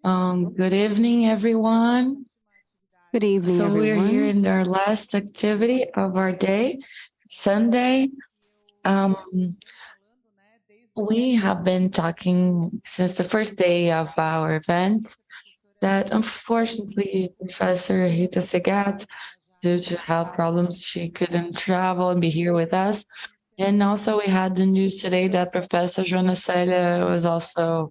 Good evening, everyone. Good evening, everyone. We're here in our last activity of our day, Sunday. We have been talking since the first day of our event that unfortunately Professor Rita Segato, due to health problems, she couldn't travel and be here with us. And also we had the news today that Professor Joana Célia was also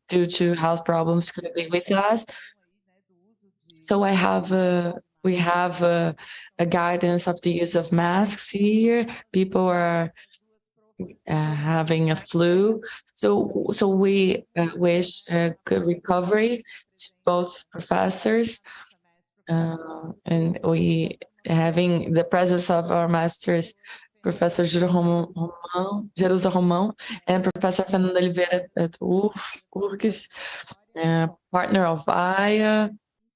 due to health problems couldn't be with us. So we have a guidance of the use of masks here. People are having a flu, so we wish good recovery to both professors, and we having the presence of our masters, Professor Jeruse Romão, and Professor Fernando Oliveira at UFSC, partner of VIA,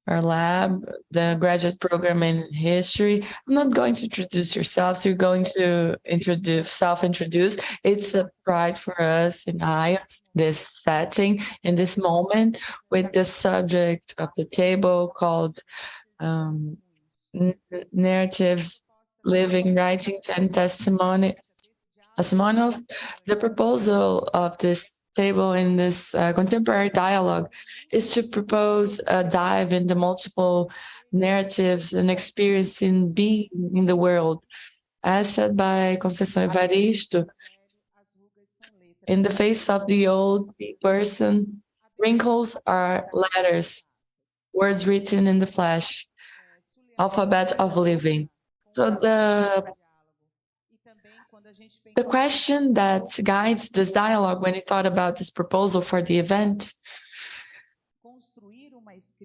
our lab, the graduate program in history. I'm not going to introduce yourselves. You're going to self-introduce. It's a pride for us in I, this setting, in this moment, with the subject of the table called narratives, living, writings, and testimonials. The proposal of this table in this contemporary dialogue is to propose a dive into multiple narratives and experience in being in the world. As said by Conceição Evaristo, in the face of the old person, wrinkles are letters, words written in the flesh, alphabet of living. So the question that guides this dialogue when he thought about this proposal for the event,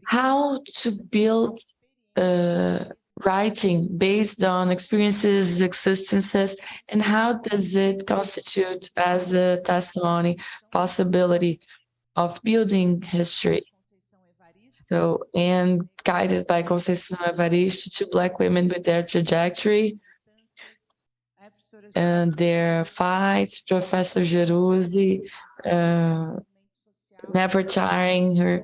how to build writing based on experiences, existences, and how does it constitute as a testimony, possibility of building history. So, and guided by Conceição Evaristo, two Black women with their trajectory and their fights, Professor Jeruse, never tiring her,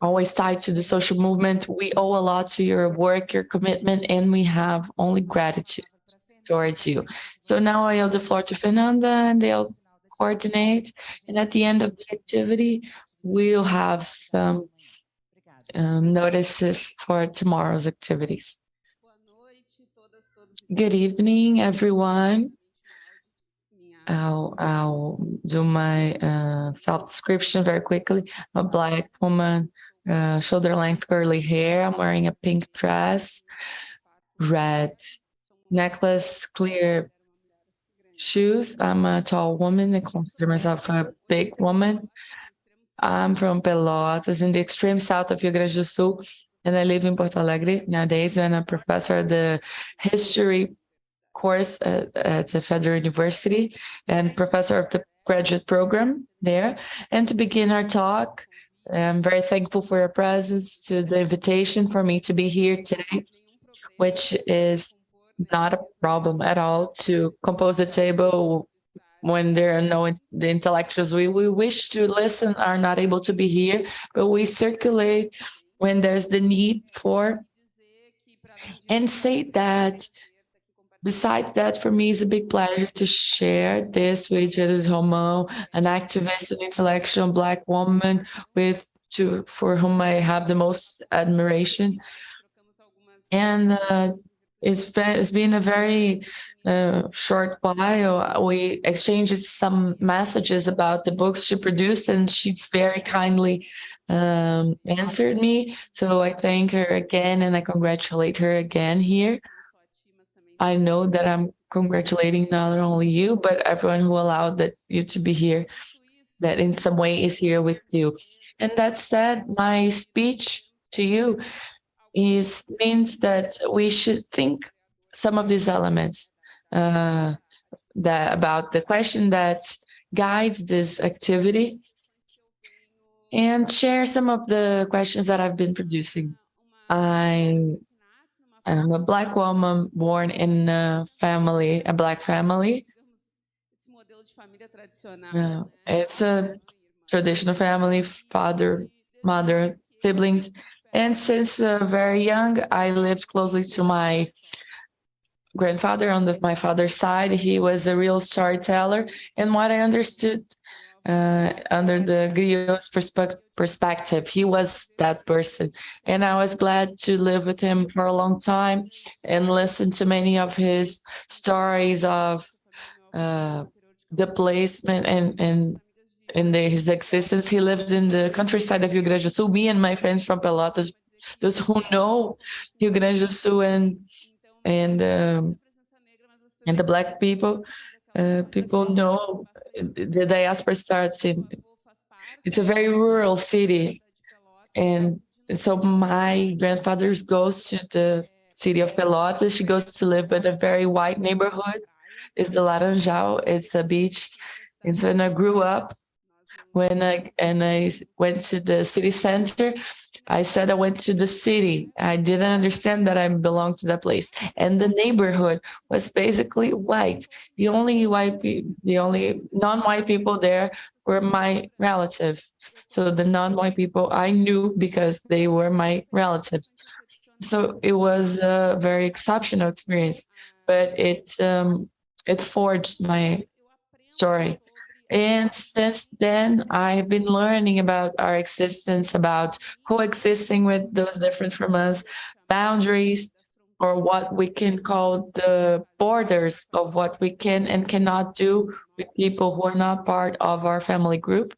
always tied to the social movement. We owe a lot to your work, your commitment, and we have only gratitude towards you. So now I yield the floor to Fernanda and they'll coordinate. And at the end of the activity, we'll have some notices for tomorrow's activities. Good evening, everyone. I'll do my self-description very quickly. I'm a Black woman, shoulder-length curly hair. I'm wearing a pink dress, red necklace, clear shoes. I'm a tall woman. I consider myself a big woman. I'm from Pelotas, in the extreme south of Rio Grande do Sul, and I live in Porto Alegre nowadays. I'm a professor at the history course at the Federal University and professor of the graduate program there. And to begin our talk, I'm very thankful for your presence, to the invitation for me to be here today, which is not a problem at all to compose a table when there are no the intellectuals we wish to listen are not able to be here, but we circulate when there's the need for, and say that besides that, for me, it's a big pleasure to share this with Jeruse Romão, an activist and intellectual Black woman for whom I have the most admiration. And it's been a very short while. We exchanged some messages about the books she produced, and she very kindly answered me. So I thank her again, and I congratulate her again here. I know that I'm congratulating not only you, but everyone who allowed you to be here, that in some way is here with you. And that said, my speech to you means that we should think some of these elements about the question that guides this activity, and share some of the questions that I've been producing. I'm a Black woman born in a Black family. It's traditional family, father, mother, siblings. And since very young, I lived closely to my grandfather on my father's side. He was a real storyteller. And what I understood under the griot's perspective, he was that person. And I was glad to live with him for a long time and listen to many of his stories of the placement and his existence. He lived in the countryside of Rio Grande do Sul. Me and my friends from Pelotas, those who know Rio Grande do Sul and the Black people, people know the diaspora starts in. It's a very rural city, and so my grandfather goes to the city of Pelotas. She goes to live in a very white neighborhood. It's the Laranjal. It's a beach. And when I grew up, when I went to the city center, I said I went to the city. I didn't understand that I belonged to that place. And the neighborhood was basically white. The only non-white people there were my relatives. So the non-white people I knew because they were my relatives. So it was a very exceptional experience, but it forged my story. And since then, I've been learning about our existence, about coexisting with those different from us, boundaries, or what we can call the borders of what we can and cannot do with people who are not part of our family group.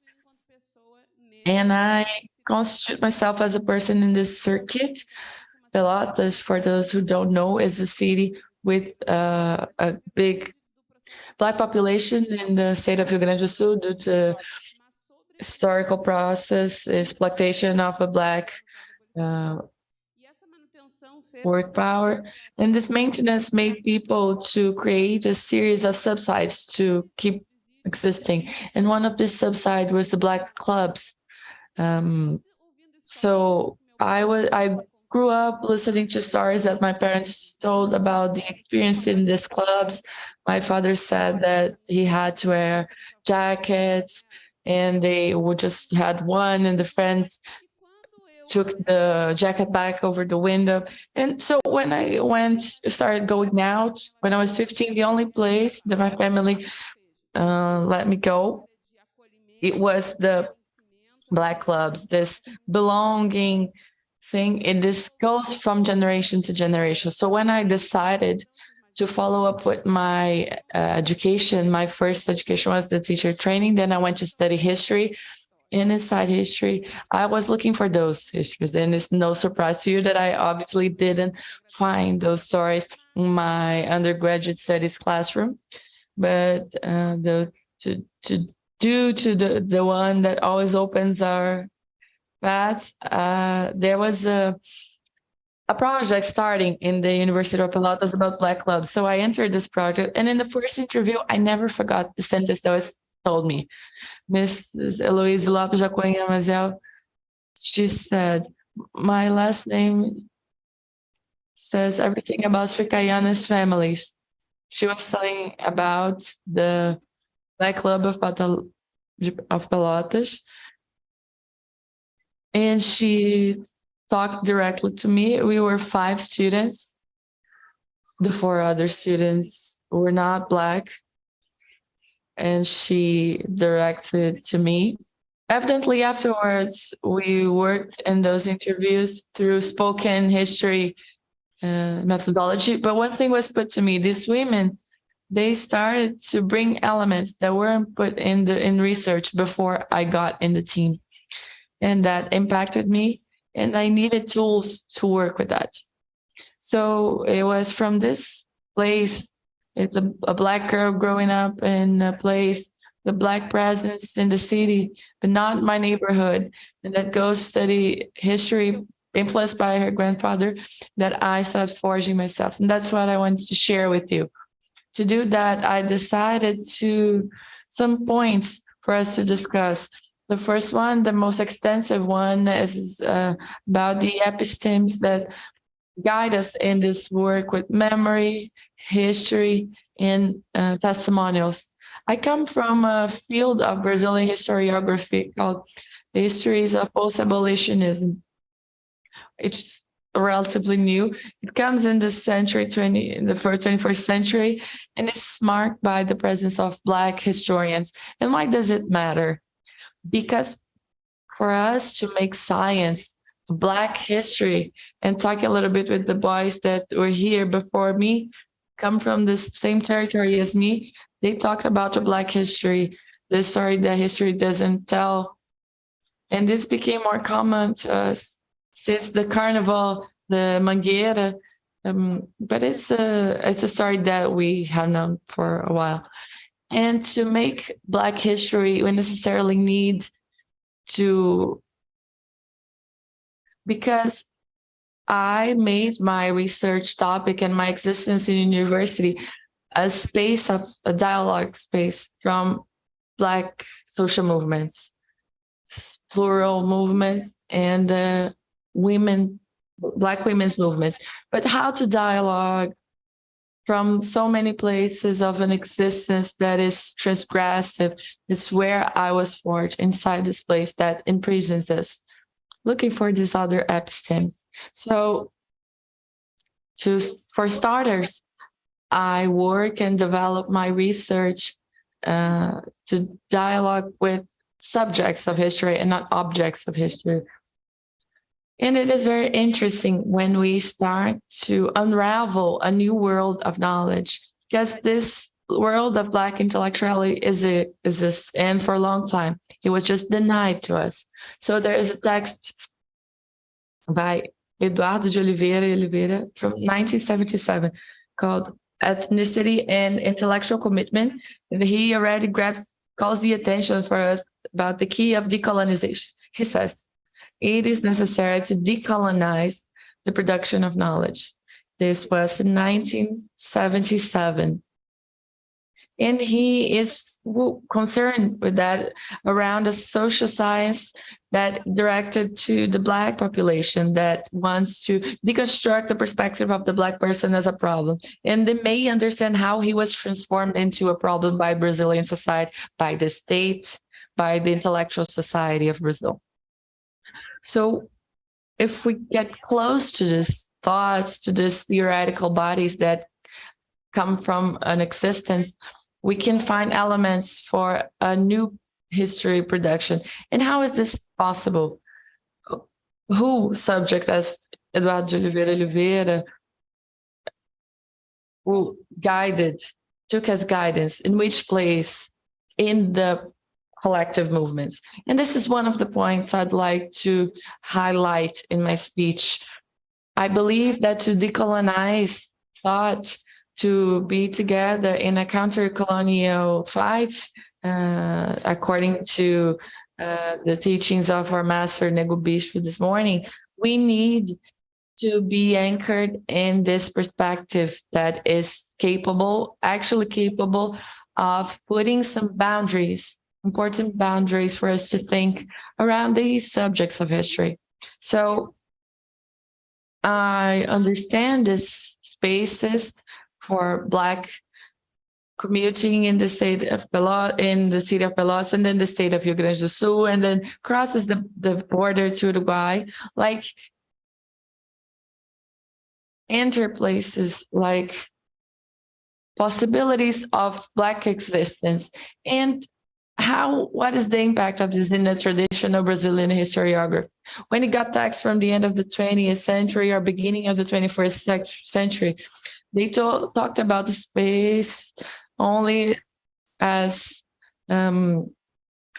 And I constitute myself as a person in this circuit. Pelotas, for those who don't know, is a city with a big Black population in the state of Rio Grande do Sul due to historical process, exploitation of a Black work power. And this maintenance made people to create a series of subsides to keep existing. And one of these subsides was the Black clubs. So I grew up listening to stories that my parents told about the experience in these clubs. My father said that he had to wear jackets and they would just had one and the friends took the jacket back over the window. And so when I started going out, when I was 15, the only place that my family let me go, it was the Black clubs, this belonging thing. It just goes from generation to generation. So when I decided to follow up with my education, my first education was the teacher training. Then I went to study history. And inside history, I was looking for those histories. And it's no surprise to you that I obviously didn't find those stories in my undergraduate studies classroom. But due to the one that always opens our paths, there was a project starting in the University of Pelotas about Black clubs. So I entered this project, and in the first interview, I never forgot the sentence that was told me. Mrs. Eloise Lopes Jacoinha Mazel, she said, my last name says everything about Fricaiana's families. She was telling about the Black Club of Pelotas. And she talked directly to me. We were 5 students. The 4 other students were not Black. And she directed to me. Evidently, afterwards, we worked in those interviews through spoken history methodology. But one thing was put to me: these women, they started to bring elements that weren't put in research before I got in the team. And that impacted me. And I needed tools to work with that. So it was from this place, a Black girl growing up in a place, the Black presence in the city, but not my neighborhood, and that goes study history, influenced by her grandfather, that I started forging myself. And that's what I wanted to share with you. To do that, I decided to some points for us to discuss. The first one, the most extensive one, is about the epistemes that guide us in this work with memory, history, and testimonials. I come from a field of Brazilian historiography called the Histories of Post-Abolitionism. It's relatively new. It comes in the in the first 21st century, and it's marked by the presence of Black historians. And why does it matter? Because for us to make science Black history, and talking a little bit with the boys that were here before me, come from the same territory as me, they talked about the Black history, the story that history doesn't tell. And this became more common to us since the carnival, the Mangueira, but it's a story that we have known for a while. And to make Black history, we necessarily need to, because I made my research topic and my existence in university a space of a dialogue space from Black social movements, plural movements, and Black women's movements. But how to dialogue from so many places of an existence that is transgressive is where I was forged, inside this place that imprisons us, looking for these other epistemes. So for starters, I work and develop my research to dialogue with subjects of history and not objects of history. And it is very interesting when we start to unravel a new world of knowledge, because this world of Black intellectuality exists, and for a long time, it was just denied to us. So there is a text by Eduardo de Oliveira from 1977 called Ethnicity and Intellectual Commitment. And he already calls the attention for us about the key of decolonization. He says, it is necessary to decolonize the production of knowledge. This was in 1977. And he is concerned with that around a social science that directed to the Black population that wants to deconstruct the perspective of the Black person as a problem. And they may understand how he was transformed into a problem by Brazilian society, by the state, by the intellectual society of Brazil. So if we get close to these thoughts, to these theoretical bodies that come from an existence, we can find elements for a new history production. And how is this possible? Who subject as Eduardo de Oliveira, who took as guidance, in which place in the collective movements? And this is one of the points I'd like to highlight in my speech. I believe that to decolonize thought, to be together in a counter-colonial fight, according to the teachings of our master Nego Bispo this morning, we need to be anchored in this perspective that is actually capable of putting some boundaries, important boundaries for us to think around these subjects of history. So I understand these spaces for Black commuting in the state of Pelotas, and then the state of Rio Grande do Sul, and then crosses the border to Uruguay, like enter places like possibilities of Black existence. And what is the impact of this in the traditional Brazilian historiography? When it got texts from the end of the 20th century or beginning of the 21st century, they talked about the space only as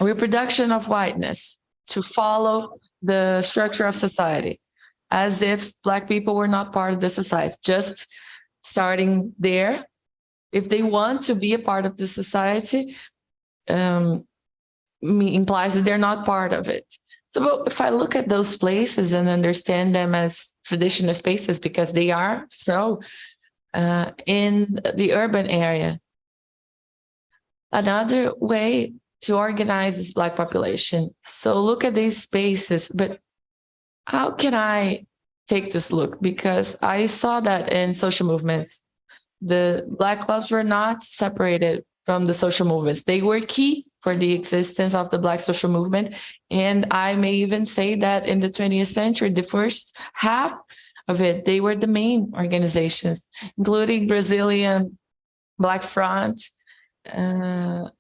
reproduction of whiteness to follow the structure of society, as if Black people were not part of the society. Just starting there, if they want to be a part of the society, implies that they're not part of it. So if I look at those places and understand them as traditional spaces, because they are so in the urban area, another way to organize this Black population. So look at these spaces, but how can I take this look? Because I saw that in social movements, the Black clubs were not separated from the social movements. They were key for the existence of the Black social movement. And I may even say that in the 20th century, the first half of it, they were the main organizations, including Brazilian Black Front, the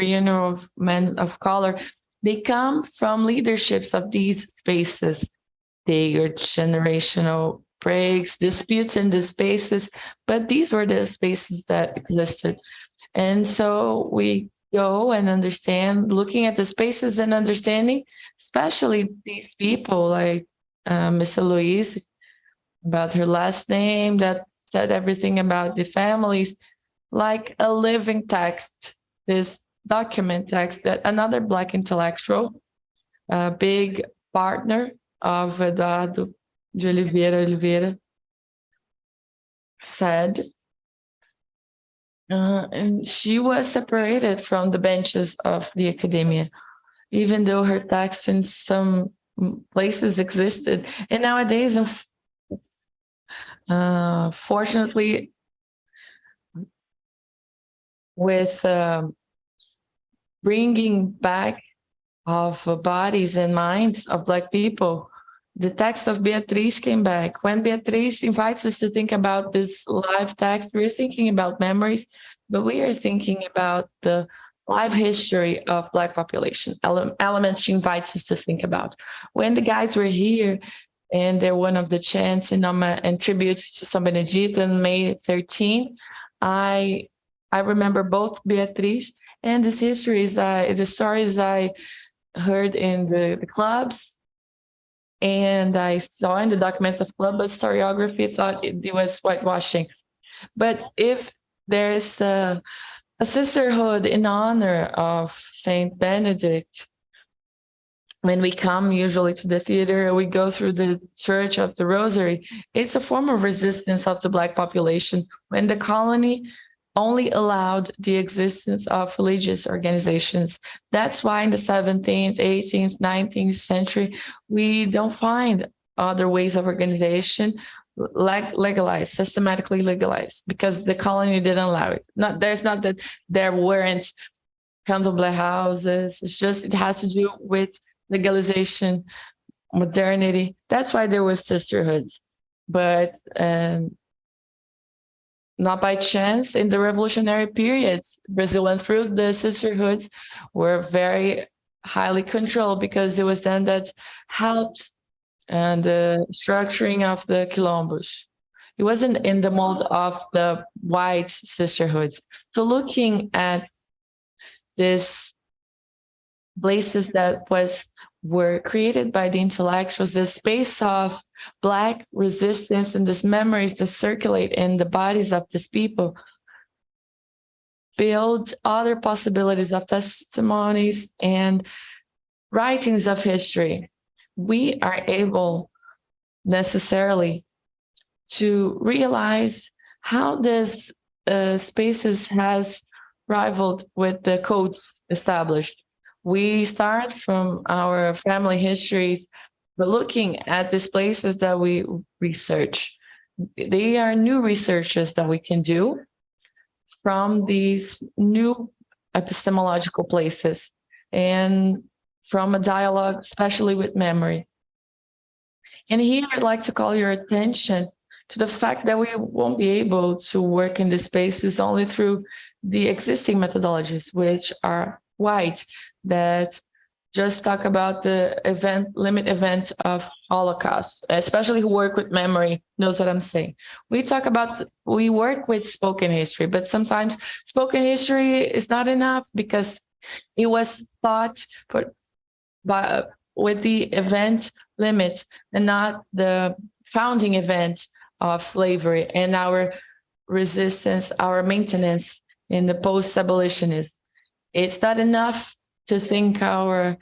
Reunion of Men of Color. They come from leaderships of these spaces. They are generational breaks, disputes in the spaces, but these were the spaces that existed. And so we go and understand, looking at the spaces and understanding, especially these people like Miss Louise, about her last name, that said everything about the families, like a living text, this document text that another Black intellectual, a big partner of Eduardo de Oliveira said, and she was separated from the benches of the academia, even though her text in some places existed. And nowadays, fortunately, with bringing back of bodies and minds of Black people, the text of Beatriz came back. When Beatriz invites us to think about this live text, we're thinking about memories, but we are thinking about the live history of Black population, elements she invites us to think about. When the guys were here, and they're one of the chants and tributes to São Benedito on May 13, I remember both Beatriz and these histories, the stories I heard in the clubs, and I saw in the documents of club, but historiography thought it was whitewashing. But if there's a sisterhood in honor of Saint Benedict, when we come usually to the theater, we go through the Church of the Rosary, it's a form of resistance of the Black population when the colony only allowed the existence of religious organizations. That's why in the 17th, 18th, 19th century, we don't find other ways of organization legalized, systematically legalized, because the colony didn't allow it. There's not that there weren't candomblé houses. It's just, it has to do with legalization, modernity. That's why there was sisterhoods. But not by chance, in the revolutionary periods, Brazil went through, the sisterhoods were very highly controlled because it was them that helped the structuring of the quilombos. It wasn't in the mold of the white sisterhoods. So looking at these places that were created by the intellectuals, the space of Black resistance and these memories that circulate in the bodies of these people builds other possibilities of testimonies and writings of history. We are able necessarily to realize how this spaces has rivaled with the codes established. We start from our family histories, but looking at these places that we research, they are new researches that we can do from these new epistemological places and from a dialogue, especially with memory. And here I'd like to call your attention to the fact that we won't be able to work in these spaces only through the existing methodologies, which are white, that just talk about the limit event of Holocaust, especially who work with memory knows what I'm saying. We work with spoken history, but sometimes spoken history is not enough because it was thought with the event limit and not the founding event of slavery and our resistance, our maintenance in the post-abolitionism. It's not enough to think our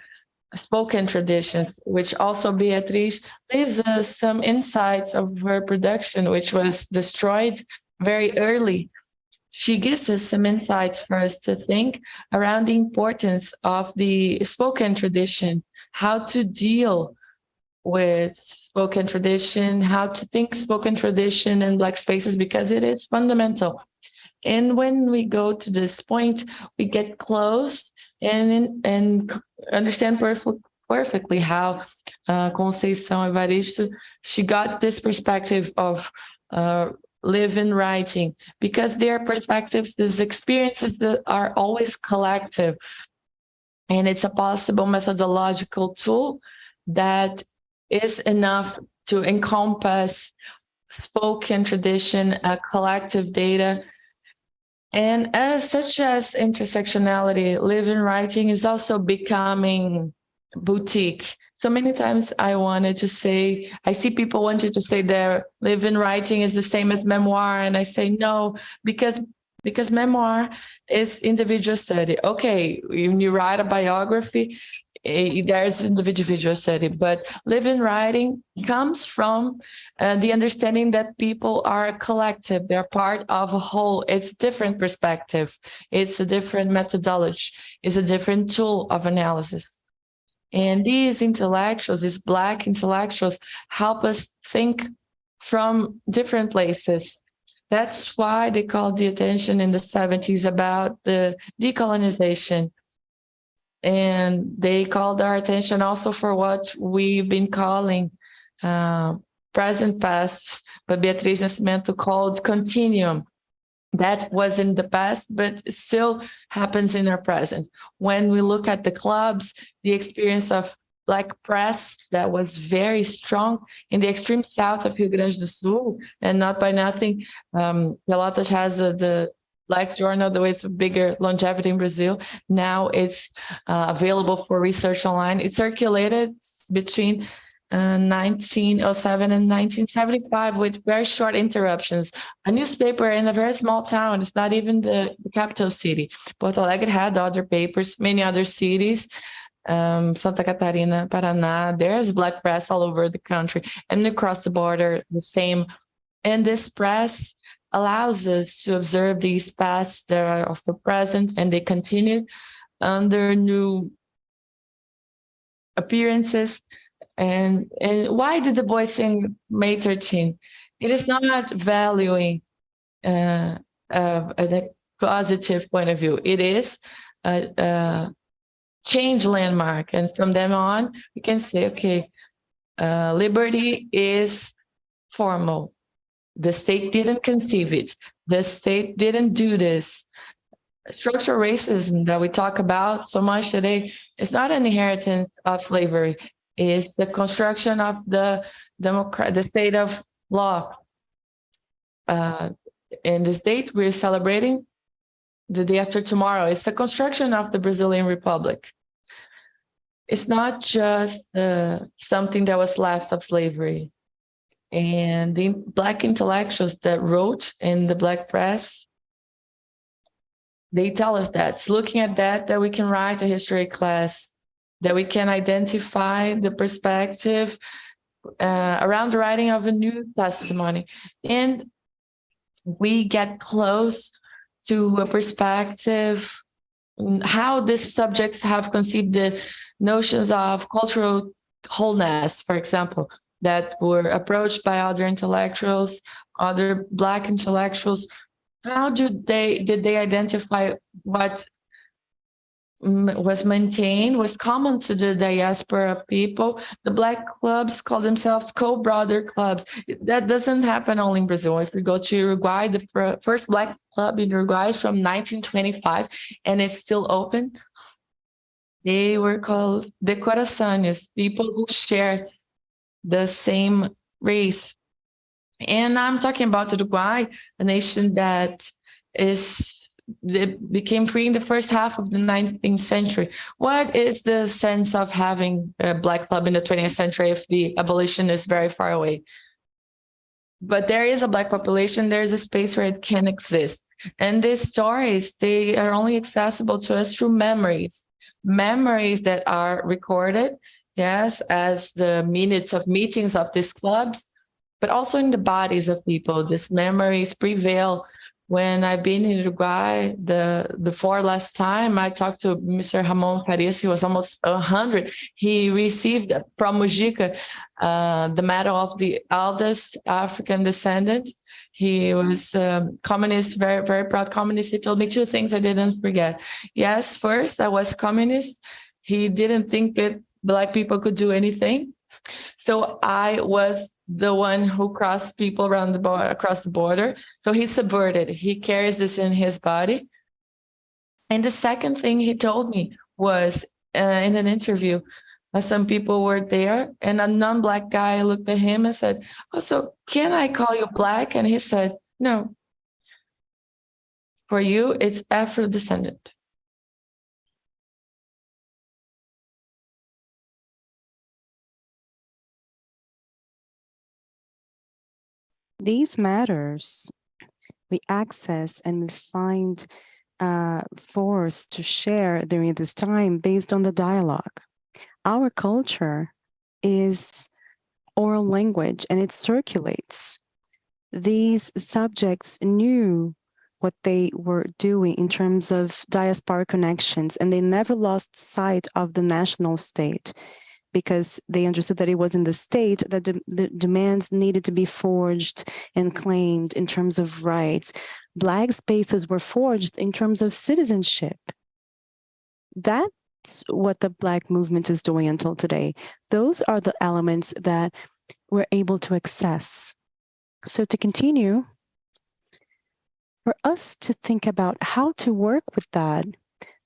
spoken traditions, which also Beatriz leaves us some insights of her production, which was destroyed very early. She gives us some insights for us to think around the importance of the spoken tradition, how to deal with spoken tradition, how to think spoken tradition in Black spaces, because it is fundamental. And when we go to this point, we get close and understand perfectly how Conceição Evaristo, she got this perspective of live-in writing, because their perspectives, these experiences that are always collective. And it's a possible methodological tool that is enough to encompass spoken tradition, collective data, and such as intersectionality. Live-in writing is also becoming boutique. So many times I see people wanting to say that live-in writing is the same as memoir, and I say no, because memoir is individual study. Okay, when you write a biography, there's individual study, but live-in writing comes from the understanding that people are a collective, they're part of a whole. It's a different perspective, it's a different methodology, it's a different tool of analysis. And these intellectuals, these Black intellectuals, help us think from different places. That's why they called the attention in the 70s about the decolonization. And they called our attention also for what we've been calling present pasts, but Beatriz Nascimento called continuum. That was in the past, but it still happens in our present. When we look at the clubs, the experience of Black press that was very strong in the extreme south of Rio Grande do Sul, and not by nothing, Pelotas has the Black journal with bigger longevity in Brazil. Now it's available for research online. It circulated between 1907 and 1975 with very short interruptions. A newspaper in a very small town. It's not even the capital city. Porto Alegre had other papers, many other cities. Santa Catarina, Paraná, there's Black press all over the country, and across the border, the same. And this press allows us to observe these pasts that are also present, and they continue under new appearances. And why did the boys sing May 13? It is not valuing a positive point of view. It is a change landmark. And from then on, we can say, okay, liberty is formal. The state didn't conceive it. The state didn't do this. Structural racism that we talk about so much today is not an inheritance of slavery. It's the construction of the state of law. In this date, we're celebrating the day after tomorrow. It's the construction of the Brazilian Republic. It's not just something that was left of slavery. And the Black intellectuals that wrote in the Black press, they tell us that. It's looking at that we can write a history class, that we can identify the perspective around the writing of a new testimony. And we get close to a perspective, how these subjects have conceived the notions of cultural wholeness, for example, that were approached by other intellectuals, other Black intellectuals. How did they identify what was maintained, was common to the diaspora people? The Black clubs call themselves co-brother clubs. That doesn't happen only in Brazil. If we go to Uruguay, the first Black club in Uruguay is from 1925, and it's still open. They were called de corazones, people who share the same race. And I'm talking about Uruguay, a nation that became free in the first half of the 19th century. What is the sense of having a Black club in the 20th century if the abolition is very far away? But there is a Black population, there's a space where it can exist. And these stories, they are only accessible to us through memories that are recorded, yes, as the minutes of meetings of these clubs, but also in the bodies of people. These memories prevail When I've been in Uruguay, the four last time I talked to Mr. Romão, he was almost 100. He received from Mujica the medal of the eldest African descendant. He was communist, very, very proud communist. He told me two things I didn't forget. Yes, first, I was communist. He didn't think that Black people could do anything. So I was the one who crossed people around the border, across the border. So he subverted. He carries this in his body. And the second thing he told me was in an interview, some people were there, and a non-Black guy looked at him and said, "Oh, so can I call you Black?" And he said, "No. For you, it's Afro-descendant." These matters we access and we find force to share during this time based on the dialogue. Our culture is oral language and it circulates. These subjects knew what they were doing in terms of diaspora connections, and they never lost sight of the national state, because they understood that it was in the state that the demands needed to be forged and claimed in terms of rights. Black spaces were forged in terms of citizenship. That's what the Black movement is doing until today. Those are the elements that we're able to access. So to continue, for us to think about how to work with that,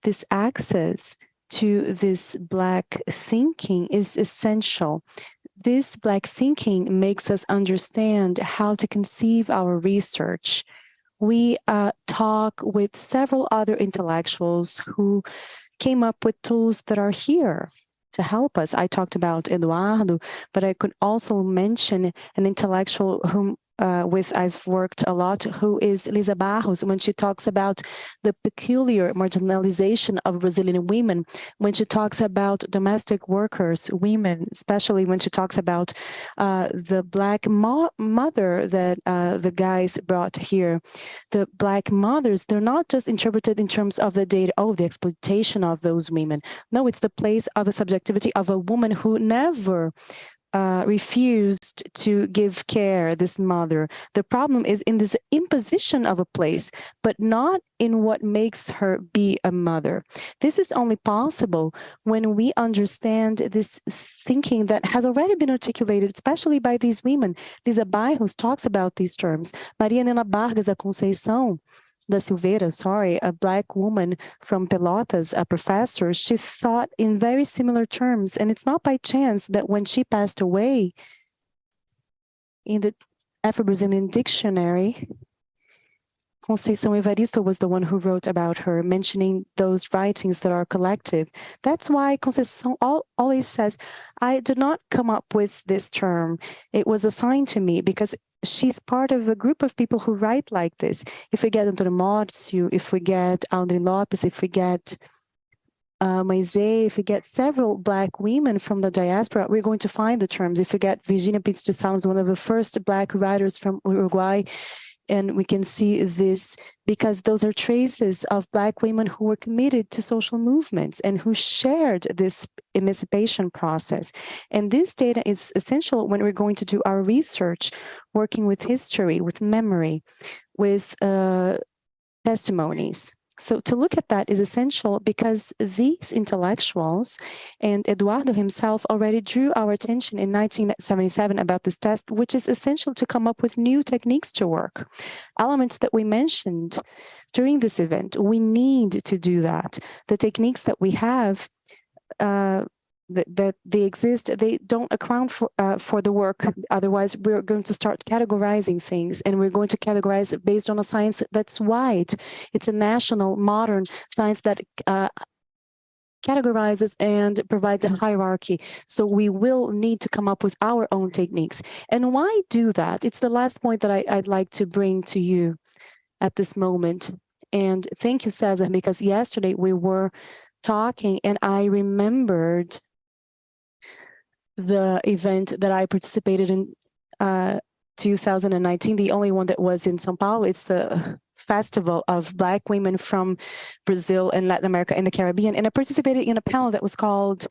this access to this Black thinking is essential. This Black thinking makes us understand how to conceive our research. We talk with several other intellectuals who came up with tools that are here to help us. I talked about Eduardo, but I could also mention an intellectual whom I've worked a lot, who is Lisa Barros, when she talks about the peculiar marginalization of Brazilian women, when she talks about domestic workers, women, especially when she talks about the Black mother that the guys brought here. The Black mothers, they're not just interpreted in terms of the data, the exploitation of those women. No, it's the place of a subjectivity of a woman who never refused to give care, this mother. The problem is in this imposition of a place, but not in what makes her be a mother. This is only possible when we understand this thinking that has already been articulated, especially by these women. Lisa Barros talks about these terms. Maria Helena Vargas, a Conceição da Silveira, a Black woman from Pelotas, a professor, she thought in very similar terms. And it's not by chance that when she passed away, in the Afro-Brazilian dictionary, Conceição Evaristo was the one who wrote about her, mentioning those writings that are collective. That's why Conceição always says, I did not come up with this term. It was assigned to me because she's part of a group of people who write like this. If we get Antônio Márcio, if we get Aldrin Lopes, if we get Maizé, if we get several Black women from the diaspora, we're going to find the terms. If we get Virginia Pitts de Salles, one of the first Black writers from Uruguay, and we can see this because those are traces of Black women who were committed to social movements and who shared this emancipation process. And this data is essential when we're going to do our research, working with history, with memory, with testimonies. So to look at that is essential because these intellectuals and Eduardo himself already drew our attention in 1977 about this test, which is essential to come up with new techniques to work. Elements that we mentioned during this event, we need to do that. The techniques that we have, that they exist, they don't account for the work. Otherwise, we're going to start categorizing things, and we're going to categorize based on a science that's wide. It's a national, modern science that categorizes and provides a hierarchy. So we will need to come up with our own techniques. And why do that? It's the last point that I'd like to bring to you at this moment. And thank you, Cesar, because yesterday we were talking and I remembered the event that I participated in 2019, the only one that was in São Paulo. It's the festival of Black women from Brazil and Latin America and the Caribbean. And I participated in a panel that was called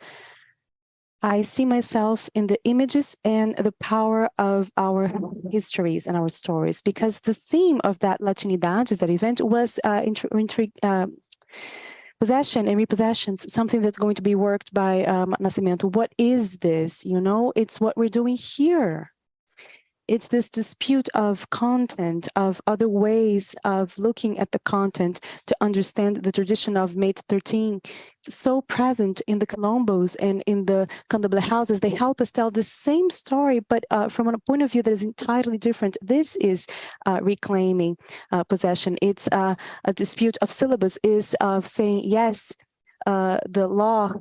I See Myself in the Images and the Power of Our Histories and Our Stories, because the theme of that Latinidades, that event, was possession and repossessions, something that's going to be worked by Nascimento. What is this? You know, it's what we're doing here. It's this dispute of content, of other ways of looking at the content to understand the tradition of Mate 13, so present in the quilombos and in the candomblé houses. They help us tell the same story, but from a point of view that is entirely different. This is reclaiming possession. It's a dispute of syllabus, is of saying, yes, the law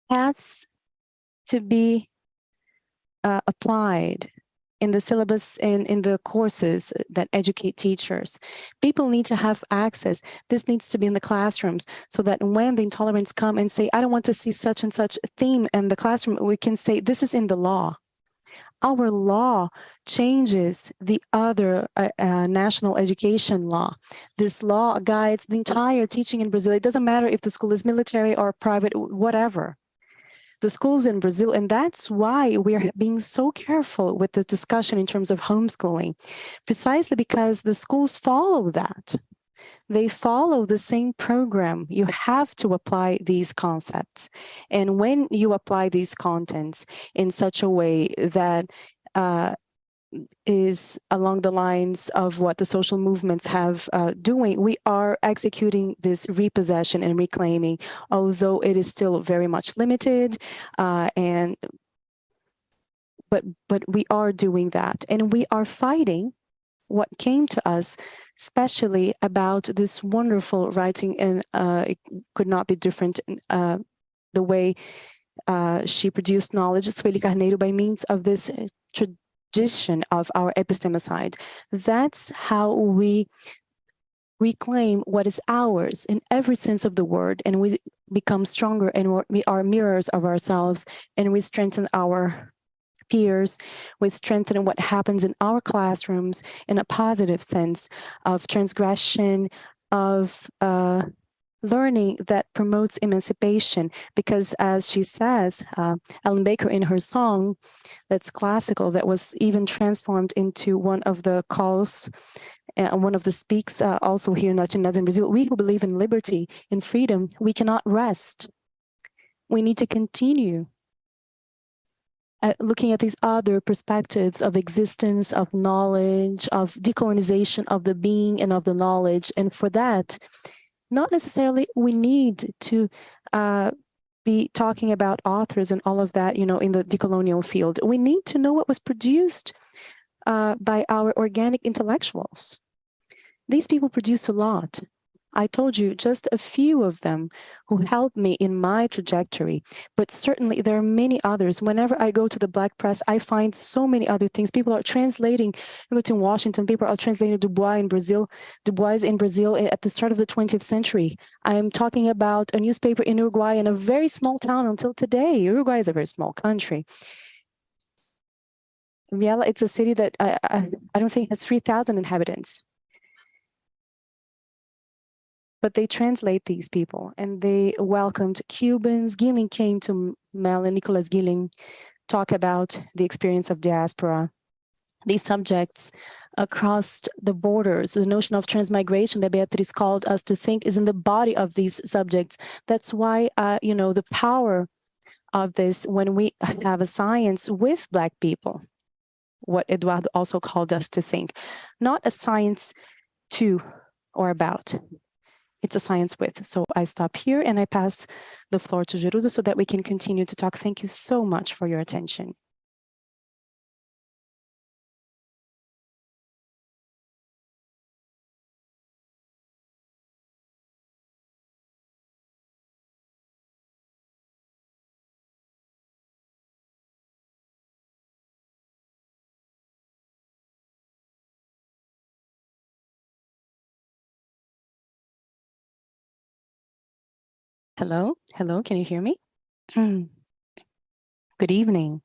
has to be applied in the syllabus and in the courses that educate teachers. People need to have access. This needs to be in the classrooms so that when the intolerants come and say, I don't want to see such and such theme in the classroom, we can say, this is in the law. Our law changes the other national education law. This law guides the entire teaching in Brazil. It doesn't matter if the school is military or private, whatever. The schools in Brazil, and that's why we're being so careful with the discussion in terms of homeschooling, precisely because the schools follow that. They follow the same program. You have to apply these concepts. And when you apply these contents in such a way that is along the lines of what the social movements have doing, we are executing this repossession and reclaiming, although it is still very much limited, but we are doing that, and we are fighting what came to us, especially about this wonderful writing, and it could not be different the way she produced knowledge, Sueli Carneiro, by means of this tradition of our epistemicide. That's how we reclaim what is ours in every sense of the word, and we become stronger, and we are mirrors of ourselves, and we strengthen our peers, we strengthen what happens in our classrooms in a positive sense of transgression, of learning that promotes emancipation, because as she says, Ellen Baker in her song that's classical, that was even transformed into one of the calls, one of the speaks also here in Latinidades in Brazil, we who believe in liberty and freedom, we cannot rest. We need to continue looking at these other perspectives of existence, of knowledge, of decolonization of the being and of the knowledge. And for that, not necessarily we need to be talking about authors and all of that, you know, in the decolonial field. We need to know what was produced by our organic intellectuals. These people produce a lot. I told you just a few of them who helped me in my trajectory, but certainly there are many others. Whenever I go to the Black press, I find so many other things. People are translating, I go to Washington, people are translating Du Bois in Brazil at the start of the 20th century. I am talking about a newspaper in Uruguay, in a very small town until today. Uruguay is a very small country. Viela, it's a city that I don't think has 3,000 inhabitants. But they translate these people, and they welcomed Cubans. Gilling came to Mel, and Nicholas Gilling talk about the experience of diaspora. These subjects across the borders, the notion of transmigration that Beatriz called us to think is in the body of these subjects. That's why, you know, the power of this, when we have a science with Black people, what Eduardo also called us to think, not a science to or about. It's a science with. So I stop here and I pass the floor to Jeruse so that we can continue to talk. Thank you so much for your attention. Hello, hello, can you hear me? Good evening.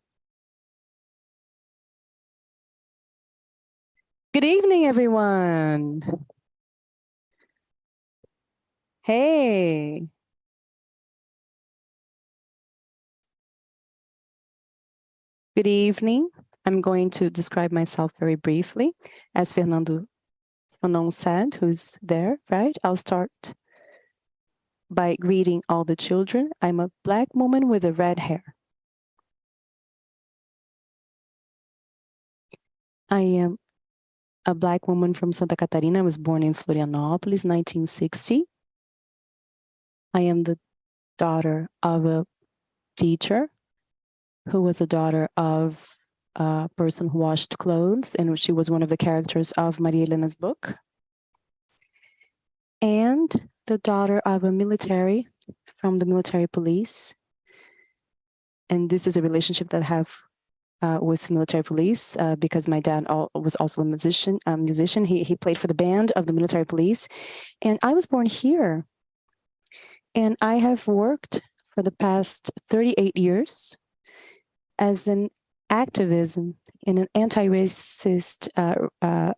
Good evening, everyone. Hey. Good evening. I'm going to describe myself very briefly. As Fernando Fanon said, who's there, right? I'll start by greeting all the children. I'm a Black woman with a red hair. I am a Black woman from Santa Catarina. I was born in Florianópolis, 1960. I am the daughter of a teacher who was a daughter of a person who washed clothes, and she was one of the characters of Maria Helena's book. And the daughter of a military from the military police. And this is a relationship that I have with military police because my dad was also a musician. He played for the band of the military police. And I was born here. And I have worked for the past 38 years as an activism in an anti-racist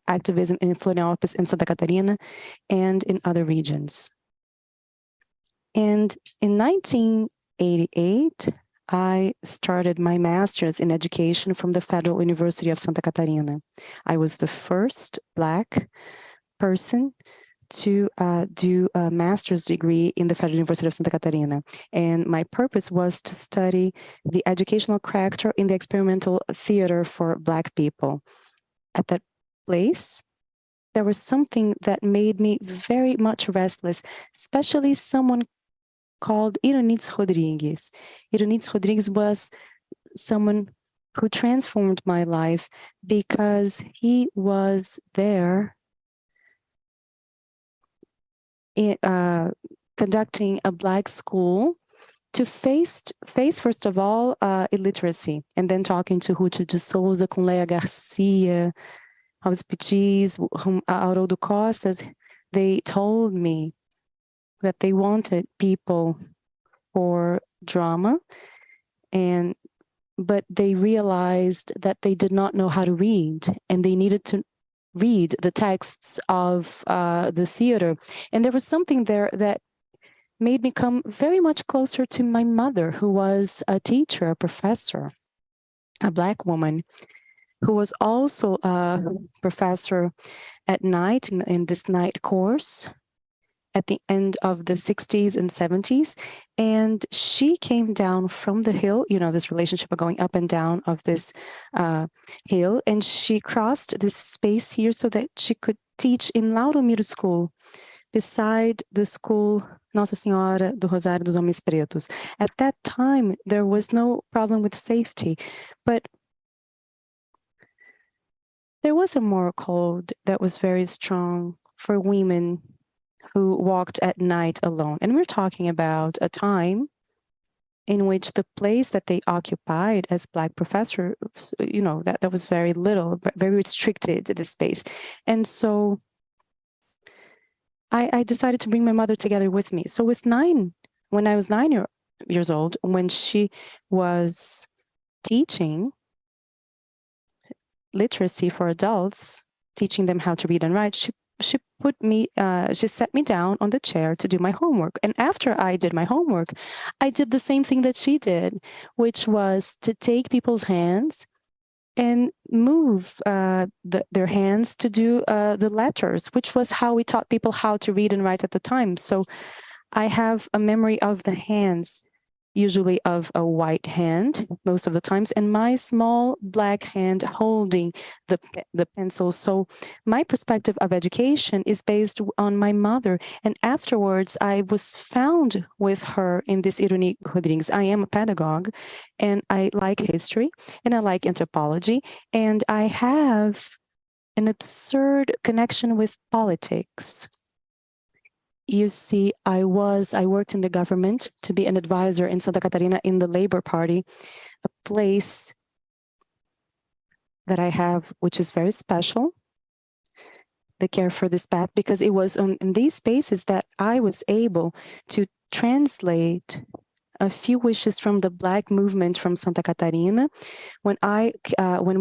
activism in Florianópolis and Santa Catarina and in other regions. And in 1988, I started my master's in education from the Federal University of Santa Catarina. I was the first Black person to do a master's degree in the Federal University of Santa Catarina. And my purpose was to study the educational character in the experimental theater for Black people. At that place, there was something that made me very much restless, especially someone called Ironides Rodrigues. Ironides Rodrigues was someone who transformed my life because he was there conducting a Black school to face first of all, illiteracy, and then talking to Rita de Souza, com Leia Garcia, Robes Pitis, Haroldo Costas. They told me that they wanted people for drama, but they realized that they did not know how to read, and they needed to read the texts of the theater. And there was something there that made me come very much closer to my mother, who was a teacher, a professor, a Black woman, who was also a professor at night in this night course at the end of the 60s and 70s. And she came down from the hill, this relationship of going up and down of this hill. And she crossed this space here so that she could teach in Lauro Miro School, beside the school Nossa Senhora do Rosário dos Homens Pretos. At that time, there was no problem with safety, but there was a moral code that was very strong for women who walked at night alone. And we're talking about a time in which the place that they occupied as Black professors, that was very little, very restricted, this space. And so I decided to bring my mother together with me. So when I was 9 years old, when she was teaching literacy for adults, teaching them how to read and write, she set me down on the chair to do my homework. And after I did my homework, I did the same thing that she did, which was to take people's hands and move their hands to do the letters, which was how we taught people how to read and write at the time. So I have a memory of the hands, usually of a white hand most of the times, and my small Black hand holding the pencil. So my perspective of education is based on my mother. And afterwards, I was found with her in this Ironides Rodrigues. I am a pedagogue, and I like history, and I like anthropology, and I have an absurd connection with politics. You see, I worked in the government to be an advisor in Santa Catarina in the Labor Party, a place that I have, which is very special, the care for this path, because it was in these spaces that I was able to translate a few wishes from the Black movement from Santa Catarina when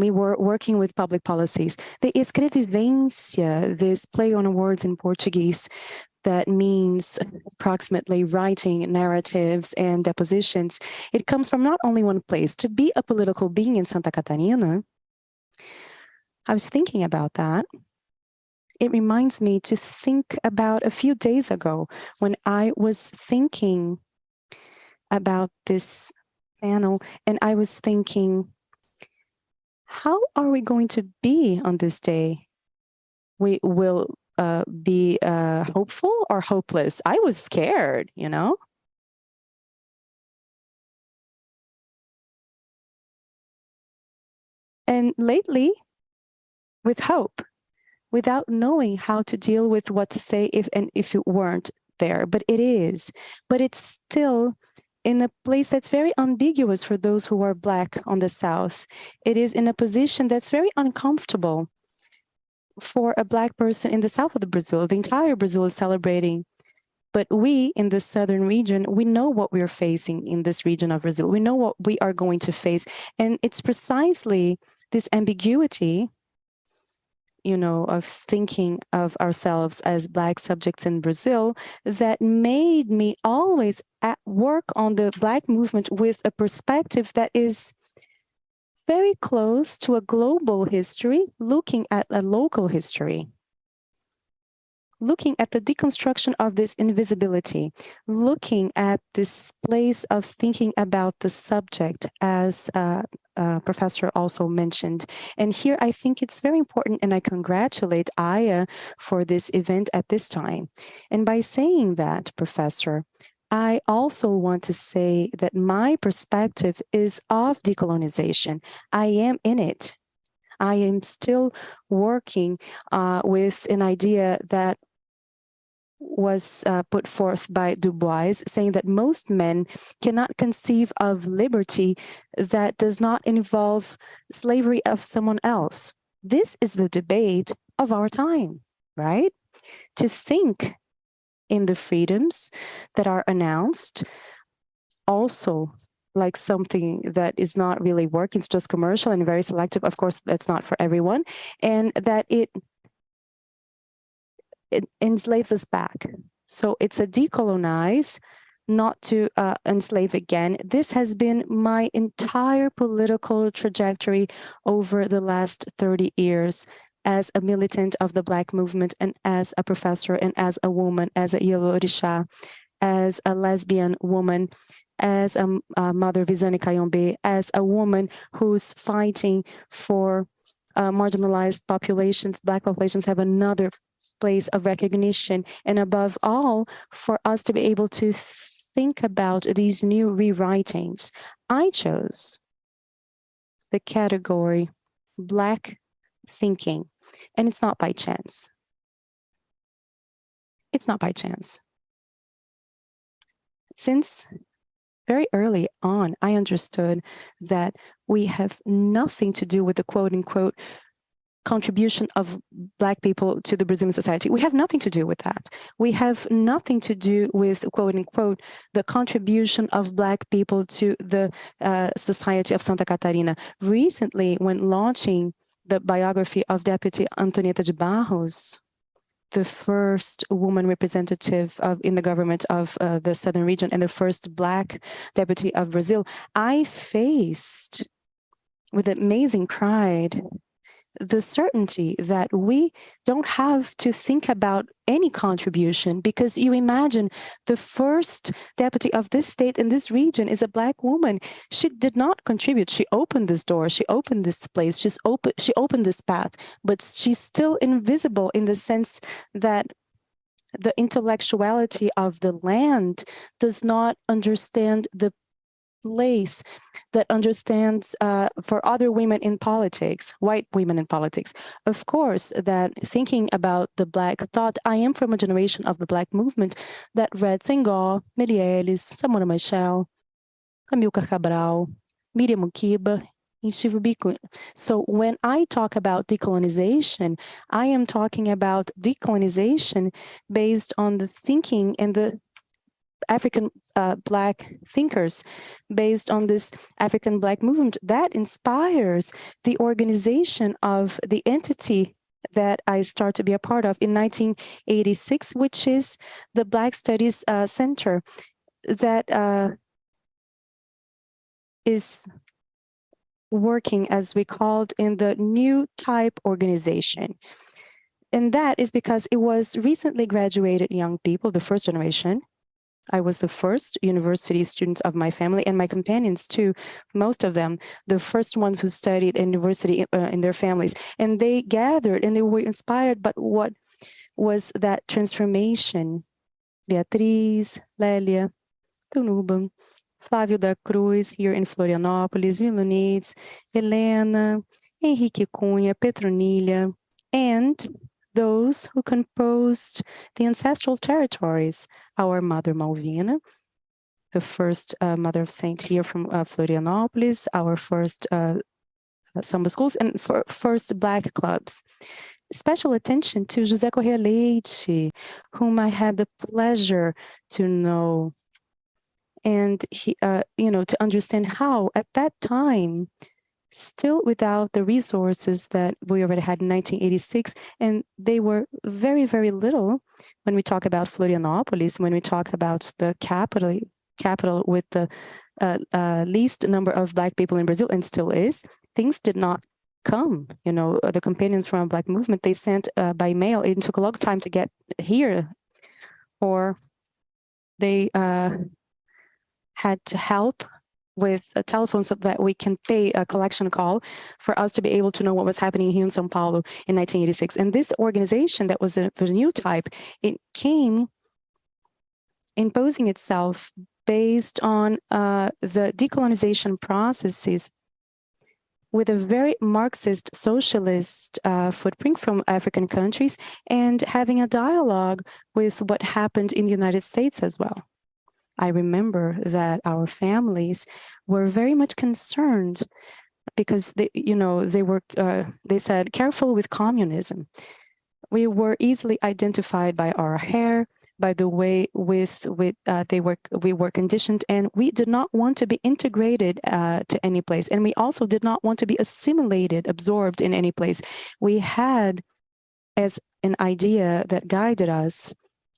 we were working with public policies. The escrevivência, this play on words in Portuguese, that means approximately writing narratives and depositions. It comes from not only one place. To be a political being in Santa Catarina, I was thinking about that. It reminds me to think about a few days ago when I was thinking about this panel, and I was thinking, how are we going to be on this day? We will be hopeful or hopeless? I was scared, you know? And lately, with hope, without knowing how to deal with what to say if it weren't there. But it is. But it's still in a place that's very ambiguous for those who are Black on the South. It is in a position that's very uncomfortable for a Black person in the south of the Brazil. The entire Brazil is celebrating. But we in the southern region, we know what we're facing in this region of Brazil. We know what we are going to face. And it's precisely this ambiguity, you know, of thinking of ourselves as Black subjects in Brazil that made me always work on the Black movement with a perspective that is very close to a global history, looking at a local history, looking at the deconstruction of this invisibility, looking at this place of thinking about the subject, as Professor also mentioned. And here I think it's very important, and I congratulate Aya for this event at this time. And by saying that, Professor, I also want to say that my perspective is of decolonization. I am in it. I am still working with an idea that was put forth by Du Bois, saying that most men cannot conceive of liberty that does not involve slavery of someone else. This is the debate of our time, right? To think in the freedoms that are announced, also like something that is not really working, it's just commercial and very selective. Of course, that's not for everyone, and that it enslaves us back. So it's a decolonize, not to enslave again. This has been my entire political trajectory over the last 30 years as a militant of the Black movement and as a professor and as a woman, as a Yalorisha, as a lesbian woman, as a mother Visane Kayombe, as a woman who's fighting for marginalized populations. Black populations have another place of recognition, and above all, for us to be able to think about these new rewritings. I chose the category Black thinking, and it's not by chance. It's not by chance. Since very early on, I understood that we have nothing to do with the quote-unquote contribution of Black people to the Brazilian society. We have nothing to do with that. We have nothing to do with, quote unquote, the contribution of Black people to the society of Santa Catarina. Recently, when launching the biography of Deputy Antonieta de Barros, the first woman representative in the government of the Southern region and the first Black deputy of Brazil, I faced with amazing pride the certainty that we don't have to think about any contribution, because you imagine the first deputy of this state in this region is a Black woman. She did not contribute. She opened this door. She opened this place. She opened this path, but she's still invisible in the sense that the intellectuality of the land does not understand the place that understands for other women in politics, white women in politics. Of course, that thinking about the Black thought, I am from a generation of the Black movement that read Senghor, Meirelles, Samora Machel, Amilcar Cabral, Miriam Makeba, and Chivo Bico. So when I talk about decolonization, I am talking about decolonization based on the thinking and the African Black thinkers based on this African Black movement that inspires the organization of the entity that I start to be a part of in 1986, which is the Black Studies Center that is working, as we called, in the new type organization. And that is because it was recently graduated young people, the first generation. I was the first university student of my family, and my companions too, most of them, the first ones who studied in university in their families. And they gathered and they were inspired by what was that transformation. Beatriz, Lélia, Tunuba, Flávio da Cruz here in Florianópolis, Milonides, Helena, Henrique Cunha, Petronilha, and those who composed the ancestral territories. Our mother Malvina, the first mother of saint here from Florianópolis, our first samba schools, and first Black clubs. Special attention to José Correa Leite, whom I had the pleasure to know, and he, to understand how at that time, still without the resources that we already had in 1986, and they were very, very little when we talk about Florianópolis, when we talk about the capital with the least number of Black people in Brazil, and still is, things did not come. The companions from Black movement, they sent by mail. It took a long time to get here, or they had to help with a telephone so that we can pay a collection call for us to be able to know what was happening here in São Paulo in 1986. And this organization that was a new type, it came imposing itself based on the decolonization processes with a very Marxist socialist footprint from African countries, and having a dialogue with what happened in the United States as well. I remember that our families were very much concerned because they said, careful with communism. We were easily identified by our hair, by the way we were conditioned, and we did not want to be integrated to any place. And we also did not want to be assimilated, absorbed in any place. We had as an idea that guided us,